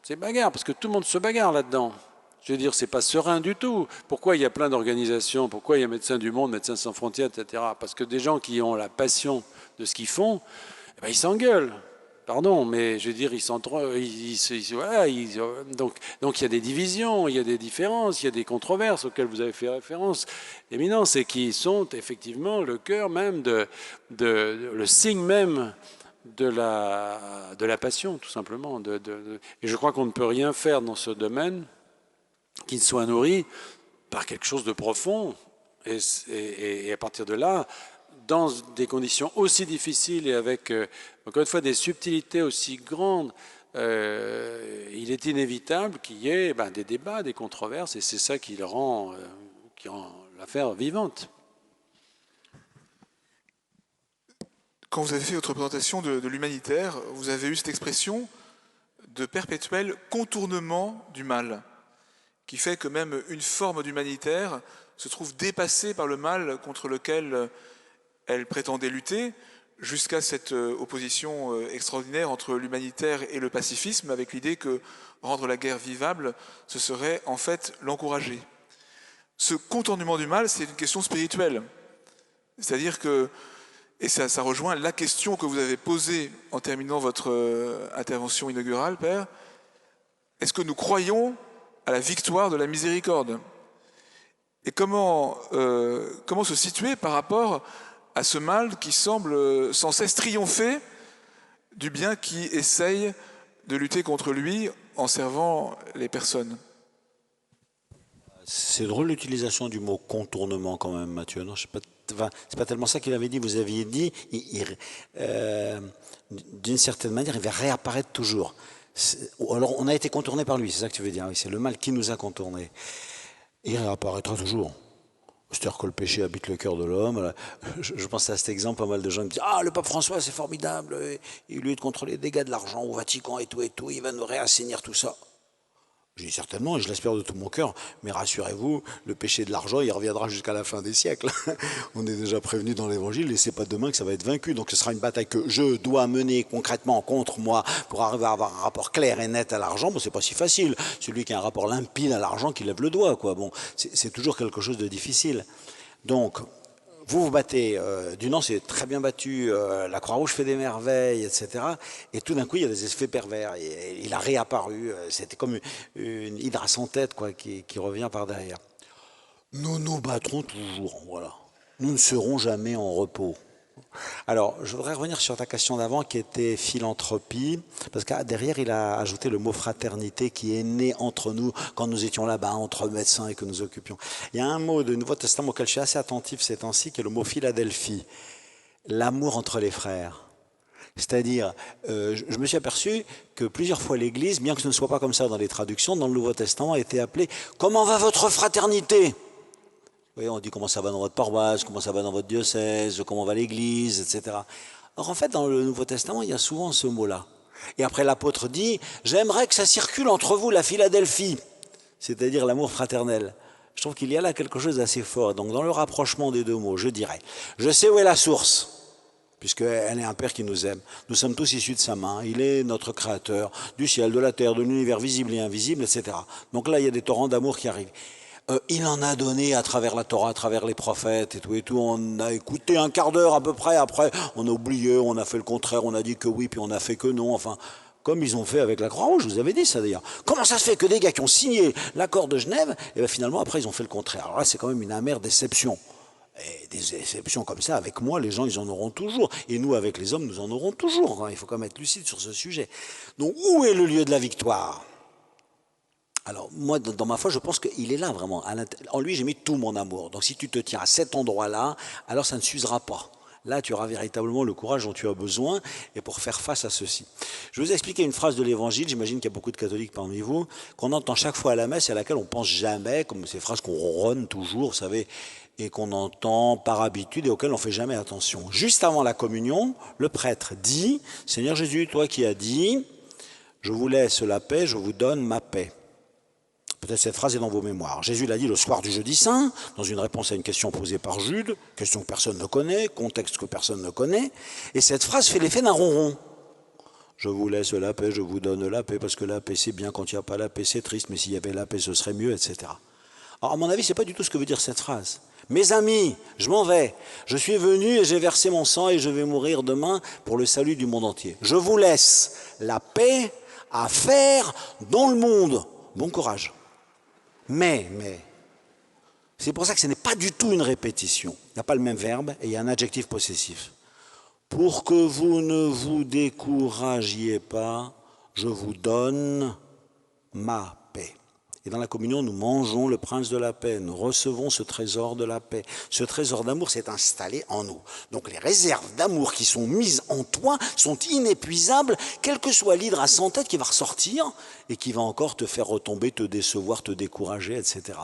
parce que tout le monde se bagarre là-dedans. Je veux dire, c'est pas serein du tout. Pourquoi il y a plein d'organisations? Pourquoi il y a Médecins du Monde, Médecins sans frontières, etc. Parce que des gens qui ont la passion de ce qu'ils font, ils s'engueulent. Pardon, mais je veux dire, donc il y a des divisions, il y a des différences, il y a des controverses auxquelles vous avez fait référence, éminence, et qui sont effectivement le cœur même le signe même de la passion, tout simplement. Et je crois qu'on ne peut rien faire dans ce domaine qui ne soit nourri par quelque chose de profond. Et à partir de là, dans des conditions aussi difficiles et avec, encore une fois, des subtilités aussi grandes, il est inévitable qu'il y ait des débats, des controverses, et c'est ça qui rend l'affaire vivante. Quand vous avez fait votre présentation de l'humanitaire, vous avez eu cette expression de perpétuel contournement du mal, qui fait que même une forme d'humanitaire se trouve dépassée par le mal contre lequel elle prétendait lutter, jusqu'à cette opposition extraordinaire entre l'humanitaire et le pacifisme, avec l'idée que rendre la guerre vivable, ce serait en fait l'encourager. Ce contournement du mal, c'est une question spirituelle. C'est-à-dire que, et ça rejoint la question que vous avez posée en terminant votre intervention inaugurale, Père, est-ce que nous croyons à la victoire de la miséricorde? Et comment se situer par rapport à ce mal qui semble sans cesse triompher du bien qui essaye de lutter contre lui en servant les personnes? C'est drôle l'utilisation du mot contournement quand même, Mathieu. Non, c'est pas tellement ça qu'il avait dit. Vous aviez dit, d'une certaine manière, il va réapparaître toujours. Alors, on a été contourné par lui, c'est ça que tu veux dire? Oui, c'est le mal qui nous a contournés. Il réapparaîtra toujours. C'est-à-dire que le péché habite le cœur de l'homme. Je pense à cet exemple, pas mal de gens me disent « Ah, le pape François, c'est formidable, il lutte contre les dégâts de l'argent au Vatican et tout, il va nous réassainir tout ça. » Je dis certainement, et je l'espère de tout mon cœur, mais rassurez-vous, le péché de l'argent, il reviendra jusqu'à la fin des siècles. On est déjà prévenu dans l'Évangile, et c'est pas demain que ça va être vaincu. Donc ce sera une bataille que je dois mener concrètement contre moi pour arriver à avoir un rapport clair et net à l'argent. Bon, c'est pas si facile. Celui qui a un rapport limpide à l'argent, qui lève le doigt, quoi. Bon, c'est toujours quelque chose de difficile. Donc, vous vous battez, Dunant s'est très bien battu, la Croix-Rouge fait des merveilles, etc. Et tout d'un coup, il y a des effets pervers. Et il a réapparu, c'était comme une hydre sans tête, quoi, qui revient par derrière. Nous nous battrons toujours, voilà. Nous ne serons jamais en repos. Alors, je voudrais revenir sur ta question d'avant qui était philanthropie, parce que derrière, il a ajouté le mot fraternité qui est né entre nous quand nous étions là-bas, entre médecins et que nous occupions. Il y a un mot du Nouveau Testament auquel je suis assez attentif ces temps-ci, qui est le mot Philadelphie, l'amour entre les frères. C'est-à-dire, je me suis aperçu que plusieurs fois l'Église, bien que ce ne soit pas comme ça dans les traductions, dans le Nouveau Testament, a été appelée « Comment va votre fraternité ?» Vous voyez, on dit comment ça va dans votre paroisse, comment ça va dans votre diocèse, comment va l'église, etc. Or, en fait, dans le Nouveau Testament, il y a souvent ce mot-là. Et après, l'apôtre dit « J'aimerais que ça circule entre vous la Philadelphie », c'est-à-dire l'amour fraternel. Je trouve qu'il y a là quelque chose d'assez fort. Donc, dans le rapprochement des deux mots, je dirais « Je sais où est la source ». Puisqu'elle est un Père qui nous aime. Nous sommes tous issus de sa main. Il est notre Créateur, du ciel, de la terre, de l'univers visible et invisible, etc. Donc là, il y a des torrents d'amour qui arrivent. Il en a donné à travers la Torah, à travers les prophètes et tout. On a écouté un quart d'heure à peu près. Après, on a oublié, on a fait le contraire. On a dit que oui, puis on a fait que non. Enfin, comme ils ont fait avec la Croix-Rouge. Je vous avais dit ça d'ailleurs. Comment ça se fait que des gars qui ont signé l'accord de Genève, et bien finalement, après, ils ont fait le contraire. Alors là, c'est quand même une amère déception. Et des déceptions comme ça, avec moi, les gens, ils en auront toujours. Et nous, avec les hommes, nous en aurons toujours. Il faut quand même être lucide sur ce sujet. Donc, où est le lieu de la victoire ? Alors, moi, dans ma foi, je pense qu'il est là, vraiment. En lui, j'ai mis tout mon amour. Donc, si tu te tiens à cet endroit-là, alors ça ne s'usera pas. Là, tu auras véritablement le courage dont tu as besoin et pour faire face à ceci. Je vais vous expliquer une phrase de l'Évangile, j'imagine qu'il y a beaucoup de catholiques parmi vous, qu'on entend chaque fois à la messe et à laquelle on pense jamais, comme ces phrases qu'on ronronne toujours, vous savez, et qu'on entend par habitude et auxquelles on ne fait jamais attention. Juste avant la communion, le prêtre dit « Seigneur Jésus, toi qui as dit, je vous laisse la paix, je vous donne ma paix ». Peut-être cette phrase est dans vos mémoires. Jésus l'a dit le soir du jeudi saint, dans une réponse à une question posée par Jude, question que personne ne connaît, contexte que personne ne connaît, et cette phrase fait l'effet d'un ronron. Je vous laisse la paix, je vous donne la paix, parce que la paix c'est bien, quand il n'y a pas la paix c'est triste, mais s'il y avait la paix ce serait mieux, etc. Alors à mon avis, ce n'est pas du tout ce que veut dire cette phrase. Mes amis, je m'en vais, je suis venu et j'ai versé mon sang et je vais mourir demain pour le salut du monde entier. Je vous laisse la paix à faire dans le monde. Bon courage. Mais, c'est pour ça que ce n'est pas du tout une répétition. Il n'y a pas le même verbe et il y a un adjectif possessif. Pour que vous ne vous découragiez pas, je vous donne ma paix. Et dans la communion, nous mangeons le prince de la paix, nous recevons ce trésor de la paix. Ce trésor d'amour s'est installé en nous. Donc les réserves d'amour qui sont mises en toi sont inépuisables, quel que soit l'hydre à 100 têtes qui va ressortir et qui va encore te faire retomber, te décevoir, te décourager, etc.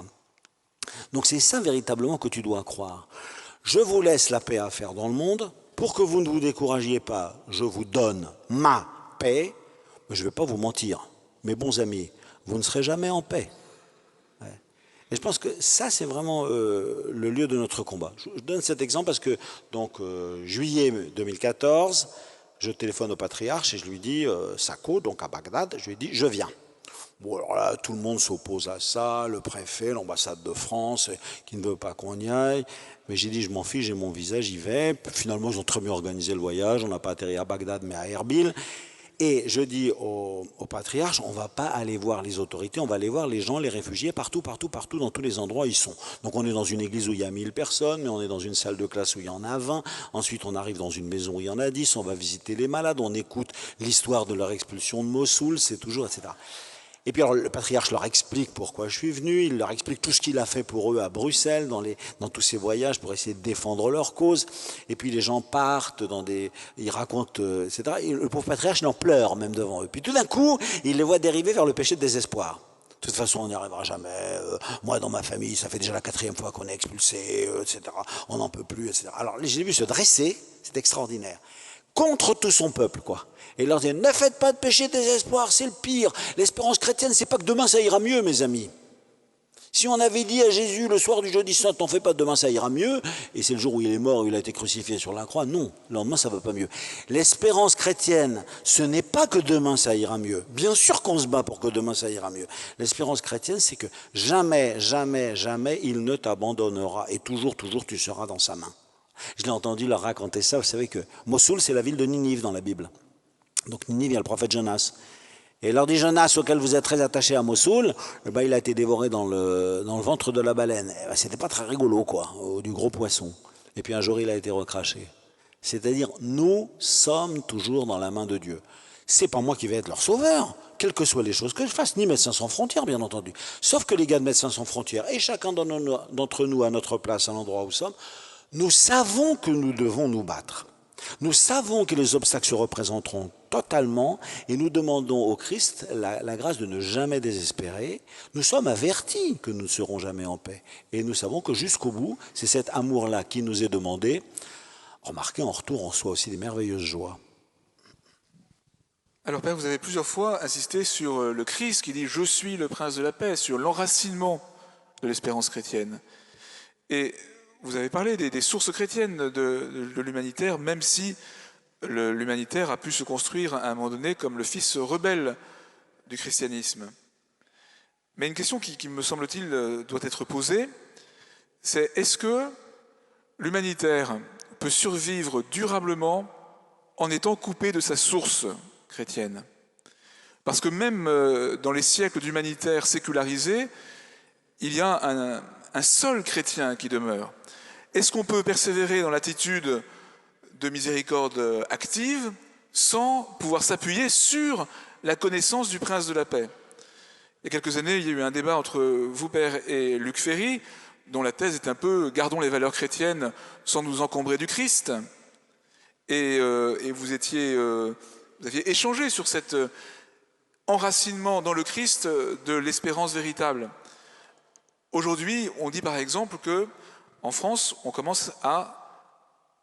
Donc c'est ça véritablement que tu dois croire. Je vous laisse la paix à faire dans le monde, pour que vous ne vous découragiez pas, je vous donne ma paix, mais je ne vais pas vous mentir, mes bons amis, vous ne serez jamais en paix. Et je pense que ça, c'est vraiment le lieu de notre combat. Je donne cet exemple parce que, donc, juillet 2014, je téléphone au patriarche et je lui dis, Sako, donc à Bagdad, je lui dis, je viens. Bon, alors là, tout le monde s'oppose à ça, le préfet, l'ambassade de France, qui ne veut pas qu'on y aille. Mais j'ai dit, je m'en fiche, j'ai mon visa, j'y vais. Puis, finalement, ils ont très bien organisé le voyage. On n'a pas atterri à Bagdad, mais à Erbil. Et je dis au patriarche, on ne va pas aller voir les autorités, on va aller voir les gens, les réfugiés, partout, dans tous les endroits où ils sont. Donc on est dans une église où il y a 1000 personnes, mais on est dans une salle de classe où il y en a 20. Ensuite, on arrive dans une maison où il y en a 10, on va visiter les malades, on écoute l'histoire de leur expulsion de Mossoul, c'est toujours, etc. Et puis alors, le patriarche leur explique pourquoi je suis venu, il leur explique tout ce qu'il a fait pour eux à Bruxelles, dans tous ces voyages pour essayer de défendre leur cause. Et puis les gens partent, ils racontent, etc. Et le pauvre patriarche n'en pleure même devant eux. Puis tout d'un coup, il les voit dériver vers le péché de désespoir. De toute façon, on n'y arrivera jamais. Moi, dans ma famille, ça fait déjà la 4e fois qu'on est expulsé, etc. On n'en peut plus, etc. Alors, j'ai vu se dresser, c'est extraordinaire, contre tout son peuple, quoi. Et il leur dit, ne faites pas de péché de désespoir, c'est le pire. L'espérance chrétienne, c'est pas que demain ça ira mieux, mes amis. Si on avait dit à Jésus le soir du jeudi saint, t'en fais pas, demain ça ira mieux, et c'est le jour où il est mort, où il a été crucifié sur la croix, non, le lendemain ça va pas mieux. L'espérance chrétienne, ce n'est pas que demain ça ira mieux. Bien sûr qu'on se bat pour que demain ça ira mieux. L'espérance chrétienne, c'est que jamais, jamais, jamais il ne t'abandonnera, et toujours, toujours tu seras dans sa main. Je l'ai entendu leur raconter ça, vous savez que Mossoul, c'est la ville de Ninive dans la Bible. Donc Ninive, il y a le prophète Jonas. Et il leur dit, Jonas, auquel vous êtes très attaché à Mossoul, il a été dévoré dans le ventre de la baleine. C'était pas très rigolo, quoi, du gros poisson. Et puis un jour, il a été recraché. C'est-à-dire, nous sommes toujours dans la main de Dieu. C'est pas moi qui vais être leur sauveur, quelles que soient les choses que je fasse, ni Médecins sans frontières, bien entendu. Sauf que les gars de Médecins sans frontières, et chacun d'entre nous à notre place, à l'endroit où nous sommes, nous savons que nous devons nous battre. Nous savons que les obstacles se représenteront totalement et nous demandons au Christ la grâce de ne jamais désespérer. Nous sommes avertis que nous ne serons jamais en paix. Et nous savons que jusqu'au bout, c'est cet amour-là qui nous est demandé. Remarquez, en retour, on reçoit aussi des merveilleuses joies. Alors Père, vous avez plusieurs fois insisté sur le Christ qui dit « Je suis le prince de la paix », sur l'enracinement de l'espérance chrétienne. Et vous avez parlé des sources chrétiennes de l'humanitaire, même si l'humanitaire a pu se construire à un moment donné comme le fils rebelle du christianisme. Mais une question qui me semble-t-il, doit être posée, c'est est-ce que l'humanitaire peut survivre durablement en étant coupé de sa source chrétienne? Parce que même dans les siècles d'humanitaire sécularisé, il y a un sol chrétien qui demeure. Est-ce qu'on peut persévérer dans l'attitude de miséricorde active sans pouvoir s'appuyer sur la connaissance du prince de la paix? Il y a quelques années, il y a eu un débat entre vous, Père, et Luc Ferry, dont la thèse est un peu « gardons les valeurs chrétiennes sans nous encombrer du Christ ». Et vous aviez échangé sur cet enracinement dans le Christ de l'espérance véritable. Aujourd'hui, on dit par exemple que en France, on commence à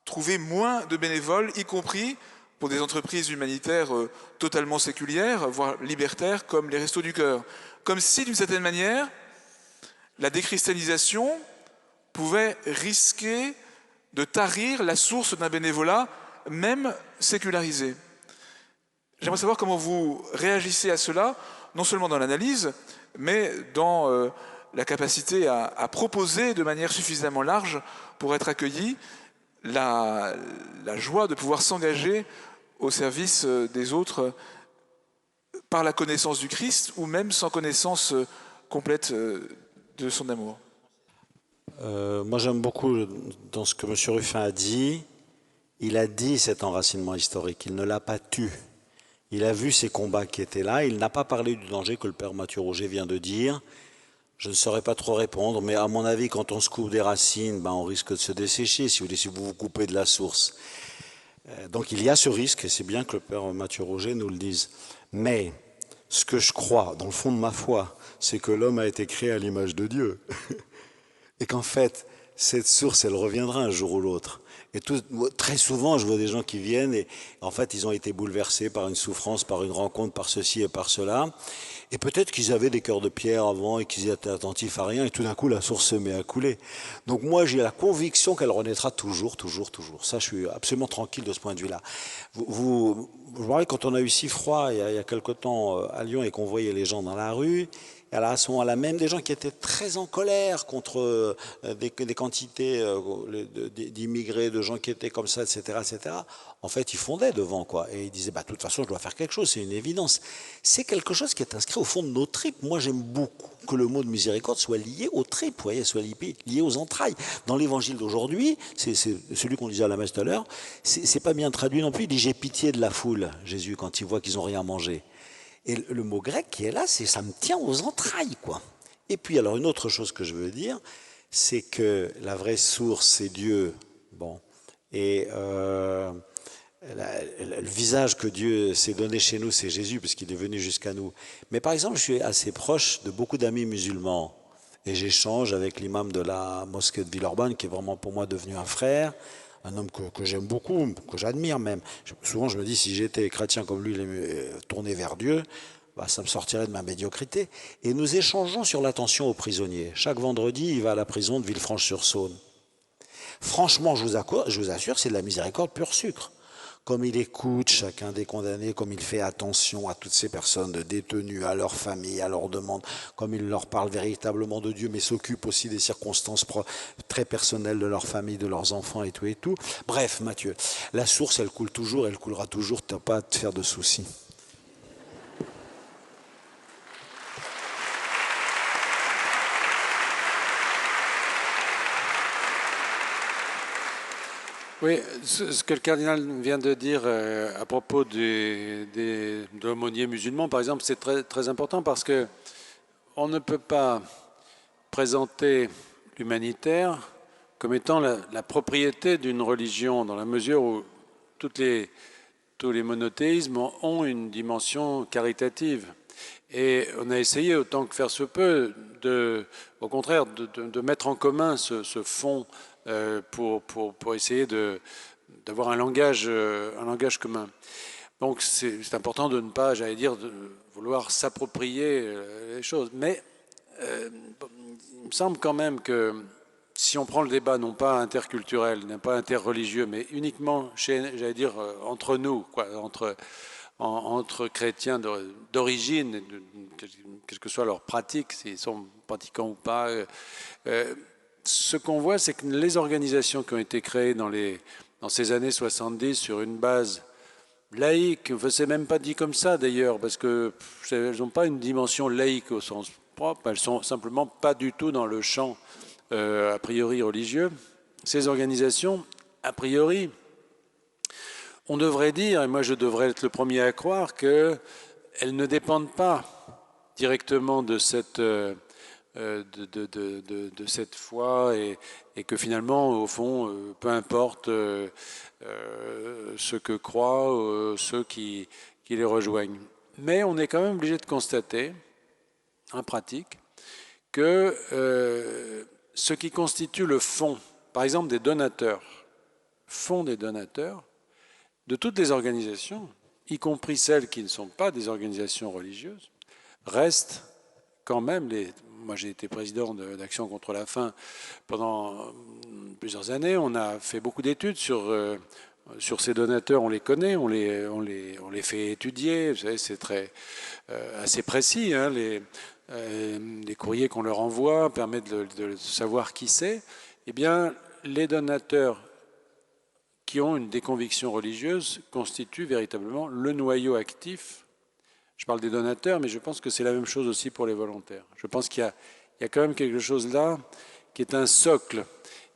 trouver moins de bénévoles, y compris pour des entreprises humanitaires totalement séculières, voire libertaires, comme les Restos du Cœur. Comme si, d'une certaine manière, la décristallisation pouvait risquer de tarir la source d'un bénévolat, même sécularisé. J'aimerais savoir comment vous réagissez à cela, non seulement dans l'analyse, mais dans la capacité à proposer de manière suffisamment large pour être accueilli la joie de pouvoir s'engager au service des autres par la connaissance du Christ ou même sans connaissance complète de son amour. Moi j'aime beaucoup dans ce que M. Ruffin a dit, il a dit cet enracinement historique, il ne l'a pas tu. Il a vu ces combats qui étaient là, il n'a pas parlé du danger que le père Mathieu Roger vient de dire. Je ne saurais pas trop répondre, mais à mon avis, quand on se coupe des racines, on risque de se dessécher si vous vous coupez de la source. Donc il y a ce risque, et c'est bien que le père Mathieu Roger nous le dise. Mais ce que je crois, dans le fond de ma foi, c'est que l'homme a été créé à l'image de Dieu. Et qu'en fait, cette source, elle reviendra un jour ou l'autre. Et très souvent, je vois des gens qui viennent et en fait, ils ont été bouleversés par une souffrance, par une rencontre, par ceci et par cela. Et peut-être qu'ils avaient des cœurs de pierre avant et qu'ils étaient attentifs à rien et tout d'un coup, la source se met à couler. Donc moi, j'ai la conviction qu'elle renaîtra toujours, toujours, toujours. Ça, je suis absolument tranquille de ce point de vue-là. Vous voyez, quand on a eu si froid il y a quelque temps à Lyon et qu'on voyait les gens dans la rue, et à ce moment-là, même des gens qui étaient très en colère contre des quantités d'immigrés, de gens qui étaient comme ça, etc., etc., en fait, ils fondaient devant, quoi. Et ils disaient, de toute façon, je dois faire quelque chose, c'est une évidence. C'est quelque chose qui est inscrit au fond de nos tripes. Moi, j'aime beaucoup que le mot de miséricorde soit lié aux tripes, vous voyez, soit lié aux entrailles. Dans l'évangile d'aujourd'hui, c'est celui qu'on disait à la messe tout à l'heure, c'est pas bien traduit non plus. Il dit, j'ai pitié de la foule, Jésus, quand il voit qu'ils n'ont rien mangé. Et le mot grec qui est là, c'est ça me tient aux entrailles, quoi. Et puis, alors, une autre chose que je veux dire, c'est que la vraie source, c'est Dieu. Bon. Et le visage que Dieu s'est donné chez nous, c'est Jésus, puisqu'il est venu jusqu'à nous. Mais par exemple, je suis assez proche de beaucoup d'amis musulmans. Et j'échange avec l'imam de la mosquée de Villeurbanne, qui est vraiment pour moi devenu un frère, un homme que j'aime beaucoup, que j'admire même. Souvent, je me dis, si j'étais chrétien comme lui, tourné vers Dieu, bah, ça me sortirait de ma médiocrité. Et nous échangeons sur l'attention aux prisonniers. Chaque vendredi, il va à la prison de Villefranche-sur-Saône. Franchement, je vous assure, c'est de la miséricorde pur sucre. Comme il écoute chacun des condamnés, comme il fait attention à toutes ces personnes détenues, à leurs familles, à leurs demandes, comme il leur parle véritablement de Dieu, mais s'occupe aussi des circonstances très personnelles de leur famille, de leurs enfants et tout et tout. Bref, Mathieu, la source, elle coule toujours, elle coulera toujours, tu n'as pas à te faire de soucis. Oui, ce que le cardinal vient de dire à propos de l'aumônier musulman, par exemple, c'est très, très important parce que on ne peut pas présenter l'humanitaire comme étant la propriété d'une religion, dans la mesure où tous les monothéismes ont une dimension caritative. Et on a essayé, autant que faire se peut, au contraire, de mettre en commun ce fonds pour essayer d'avoir un langage commun. Donc c'est important de ne pas, j'allais dire, de vouloir s'approprier les choses. Mais il me semble quand même que si on prend le débat non pas interculturel, non pas interreligieux, mais uniquement, j'allais dire, entre nous, quoi, entre chrétiens d'origine, quelle que soit leur pratique, s'ils sont pratiquants ou pas, ce qu'on voit, c'est que les organisations qui ont été créées dans ces années 70 sur une base laïque, c'est même pas dit comme ça d'ailleurs, parce qu'elles n'ont pas une dimension laïque au sens propre, elles sont simplement pas du tout dans le champ a priori religieux. Ces organisations, a priori, on devrait dire, et moi je devrais être le premier à croire, qu'elles ne dépendent pas directement de cette foi et que finalement, au fond, peu importe ce que croient ceux qui les rejoignent. Mais on est quand même obligé de constater, en pratique, que ce qui constitue le fond, par exemple des donateurs, fond des donateurs, de toutes les organisations, y compris celles qui ne sont pas des organisations religieuses, restent quand même Moi, j'ai été président d'Action contre la faim pendant plusieurs années. On a fait beaucoup d'études sur ces donateurs. On les connaît, on les fait étudier. Vous savez, c'est assez précis. Hein, les courriers qu'on leur envoie permettent de savoir qui c'est. Eh bien, les donateurs qui ont des convictions religieuses constituent véritablement le noyau actif. Je parle des donateurs, mais je pense que c'est la même chose aussi pour les volontaires. Je pense qu'il y a quand même quelque chose là qui est un socle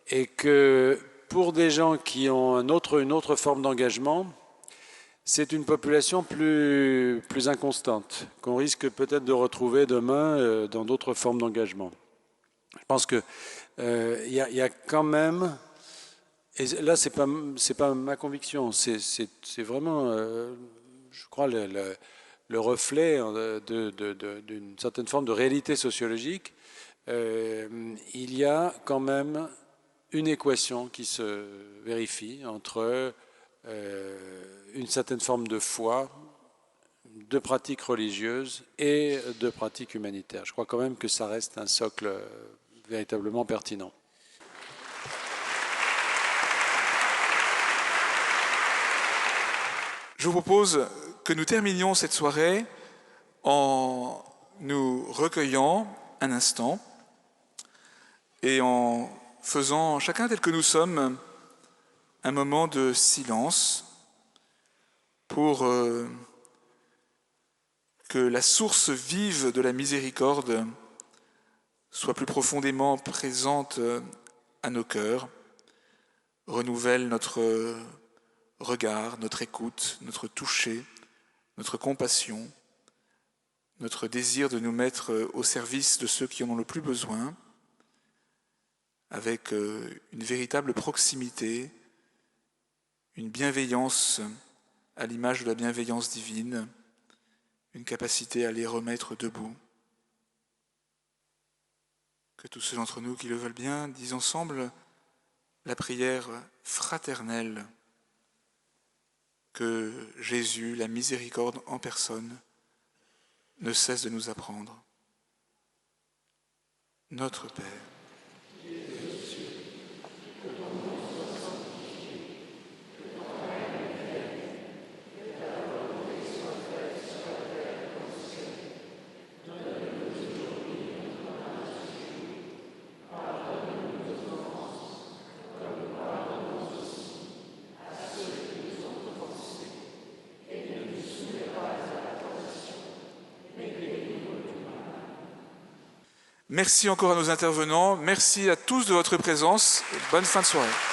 et que pour des gens qui ont une autre forme d'engagement, c'est une population plus inconstante, qu'on risque peut-être de retrouver demain dans d'autres formes d'engagement. Je pense qu'il y a quand même, et là c'est pas ma conviction, c'est vraiment, je crois, le reflet d'une certaine forme de réalité sociologique. Il y a quand même une équation qui se vérifie entre une certaine forme de foi, de pratique religieuse et de pratique humanitaire. Je crois quand même que ça reste un socle véritablement pertinent. Je vous propose que nous terminions cette soirée en nous recueillant un instant et en faisant, chacun tel que nous sommes, un moment de silence pour que la source vive de la miséricorde soit plus profondément présente à nos cœurs, renouvelle notre regard, notre écoute, notre toucher, notre compassion, notre désir de nous mettre au service de ceux qui en ont le plus besoin, avec une véritable proximité, une bienveillance à l'image de la bienveillance divine, une capacité à les remettre debout. Que tous ceux d'entre nous qui le veulent bien disent ensemble la prière fraternelle que Jésus, la miséricorde en personne, ne cesse de nous apprendre. Notre Père, merci encore à nos intervenants, merci à tous de votre présence, bonne fin de soirée.